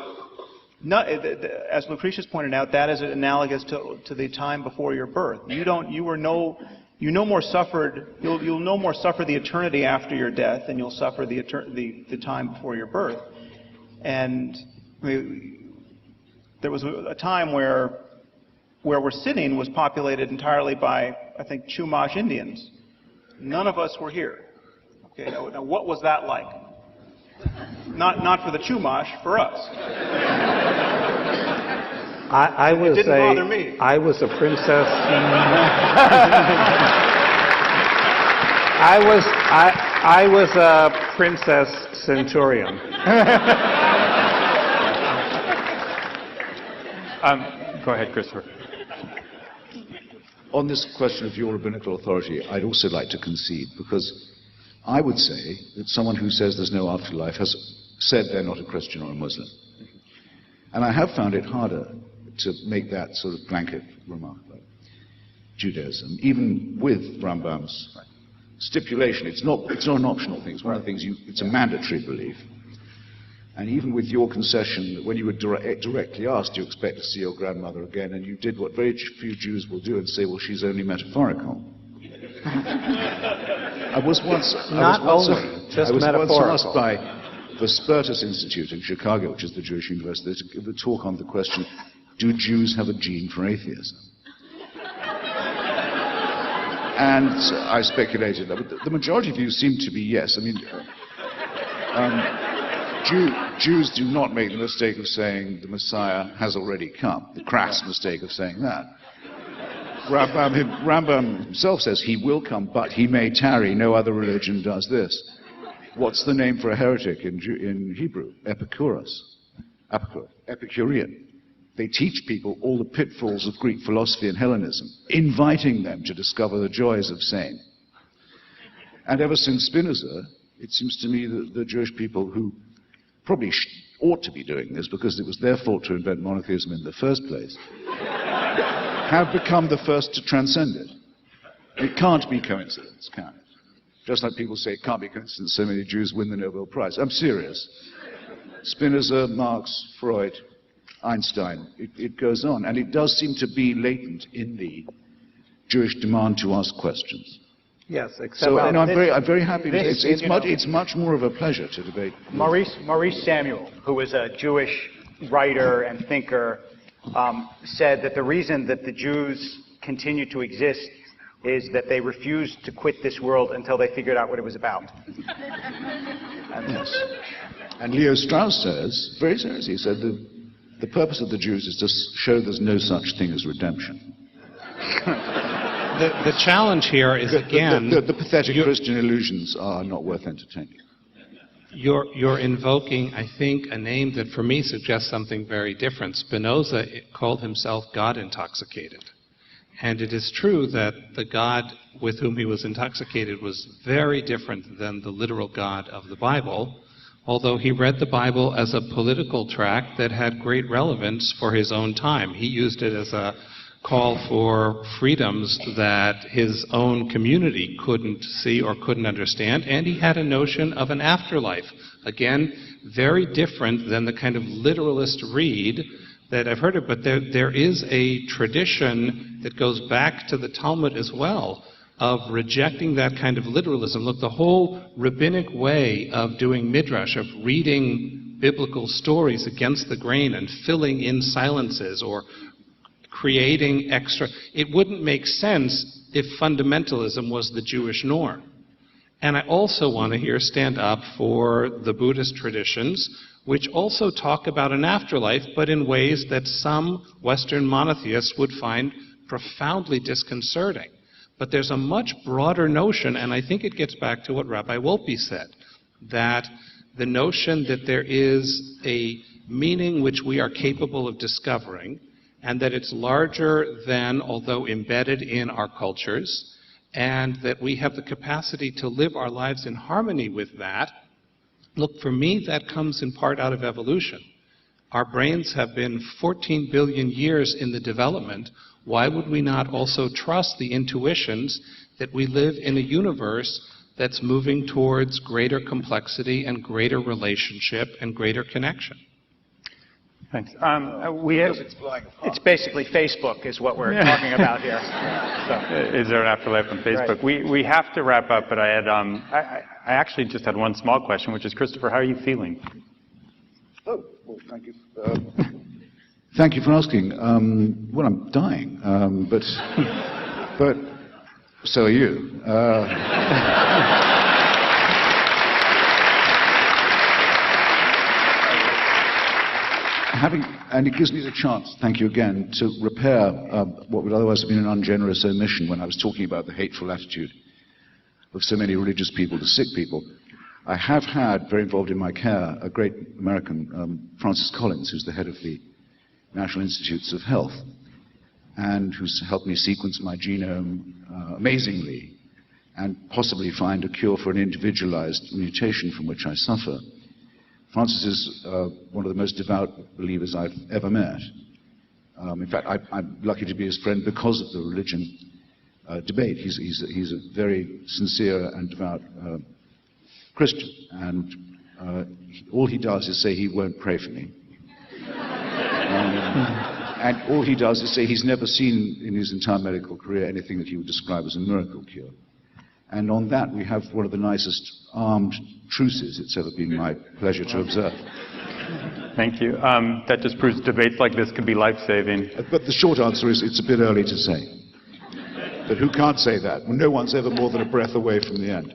as Lucretius pointed out, that is analogous to the time before your birth. You'll no more suffer the eternity after your death than you'll suffer the time before your birth. And there was a time where we're sitting was populated entirely by, I think, Chumash Indians. None of us were here. Okay, now what was that like? Not for the Chumash, for us. It didn't bother me. I was a princess. I was a princess centurion. Go ahead, Christopher. On this question of your rabbinical authority, I'd also like to concede, because I would say that someone who says there's no afterlife has said they're not a Christian or a Muslim. And I have found it harder to make that sort of blanket remark about Judaism, even with Rambam's stipulation. It's not an optional thing. It's one of the things it's a mandatory belief. And even with your concession that when you were directly asked, do you expect to see your grandmother again, and you did what very few Jews will do and say, well, she's only metaphorical. I was once asked by the Spertus Institute in Chicago, which is the Jewish university, to give a talk on the question, do Jews have a gene for atheism? And I speculated that, but the majority of you seem to be yes. I mean, Jews do not make the mistake of saying the Messiah has already come, the crass mistake of saying that. Rambam himself says he will come, but he may tarry. No other religion does this. What's the name for a heretic in Hebrew? Epicurean. They teach people all the pitfalls of Greek philosophy and Hellenism, inviting them to discover the joys of sane. And ever since Spinoza, it seems to me that the Jewish people who probably ought to be doing this, because it was their fault to invent monotheism in the first place, have become the first to transcend it. It can't be coincidence, can it? Just like people say it can't be coincidence so many Jews win the Nobel Prize. I'm serious. Spinoza, Marx, Freud, Einstein, it goes on. And it does seem to be latent in the Jewish demand to ask questions. Yes, except so I'm very happy. It's much more of a pleasure to debate. Maurice Samuel, who was a Jewish writer and thinker, said that the reason that the Jews continue to exist is that they refused to quit this world until they figured out what it was about. Yes. And Leo Strauss says, very seriously, he said the purpose of the Jews is to show there's no such thing as redemption. The challenge here is, again... The pathetic Christian illusions are not worth entertaining. You're invoking, I think, a name that for me suggests something very different. Spinoza called himself God intoxicated. And it is true that the God with whom he was intoxicated was very different than the literal God of the Bible, although he read the Bible as a political tract that had great relevance for his own time. He used it as a call for freedoms that his own community couldn't see or couldn't understand, and he had a notion of an afterlife. Again, very different than the kind of literalist read that I've heard of, but there is a tradition that goes back to the Talmud as well of rejecting that kind of literalism. Look, the whole rabbinic way of doing midrash, of reading biblical stories against the grain and filling in silences or creating extra, it wouldn't make sense if fundamentalism was the Jewish norm. And I also want to here stand up for the Buddhist traditions, which also talk about an afterlife, but in ways that some Western monotheists would find profoundly disconcerting. But there's a much broader notion, and I think it gets back to what Rabbi Wolpe said, that the notion that there is a meaning which we are capable of discovering, and that it's larger than, although embedded in our cultures, and that we have the capacity to live our lives in harmony with that. Look, for me, that comes in part out of evolution. Our brains have been 14 billion years in the development. Why would we not also trust the intuitions that we live in a universe that's moving towards greater complexity and greater relationship and greater connection? Thanks. It's basically Facebook is what we're talking about here. So. Is there an afterlife on Facebook? Right. We have to wrap up, but I actually just had one small question, which is, Christopher, how are you feeling? Oh, well, thank you. Thank you for asking. Well, I'm dying, but so are you. And it gives me the chance, thank you again, to repair what would otherwise have been an ungenerous omission when I was talking about the hateful attitude of so many religious people to sick people. I have had, very involved in my care, a great American, Francis Collins, who's the head of the National Institutes of Health, and who's helped me sequence my genome amazingly, and possibly find a cure for an individualized mutation from which I suffer. Francis is one of the most devout believers I've ever met. In fact, I'm lucky to be his friend because of the religion debate. He's a very sincere and devout Christian, and all he does is say he won't pray for me. And all he does is say he's never seen in his entire medical career anything that he would describe as a miracle cure. And on that, we have one of the nicest armed truces it's ever been my pleasure to observe. Thank you. That just proves debates like this can be life-saving. But the short answer is it's a bit early to say. But who can't say that? Well, no one's ever more than a breath away from the end.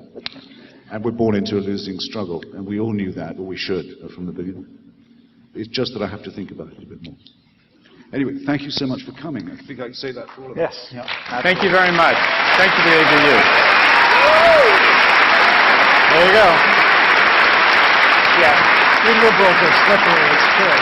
And we're born into a losing struggle. And we all knew that, or we should, from the beginning. It's just that I have to think about it a bit more. Anyway, thank you so much for coming. I think I can say that for all of us. Yes. Yeah, thank you very much. Thank you to the ABU. There you go. Yeah, we liberals are slippery, it's true.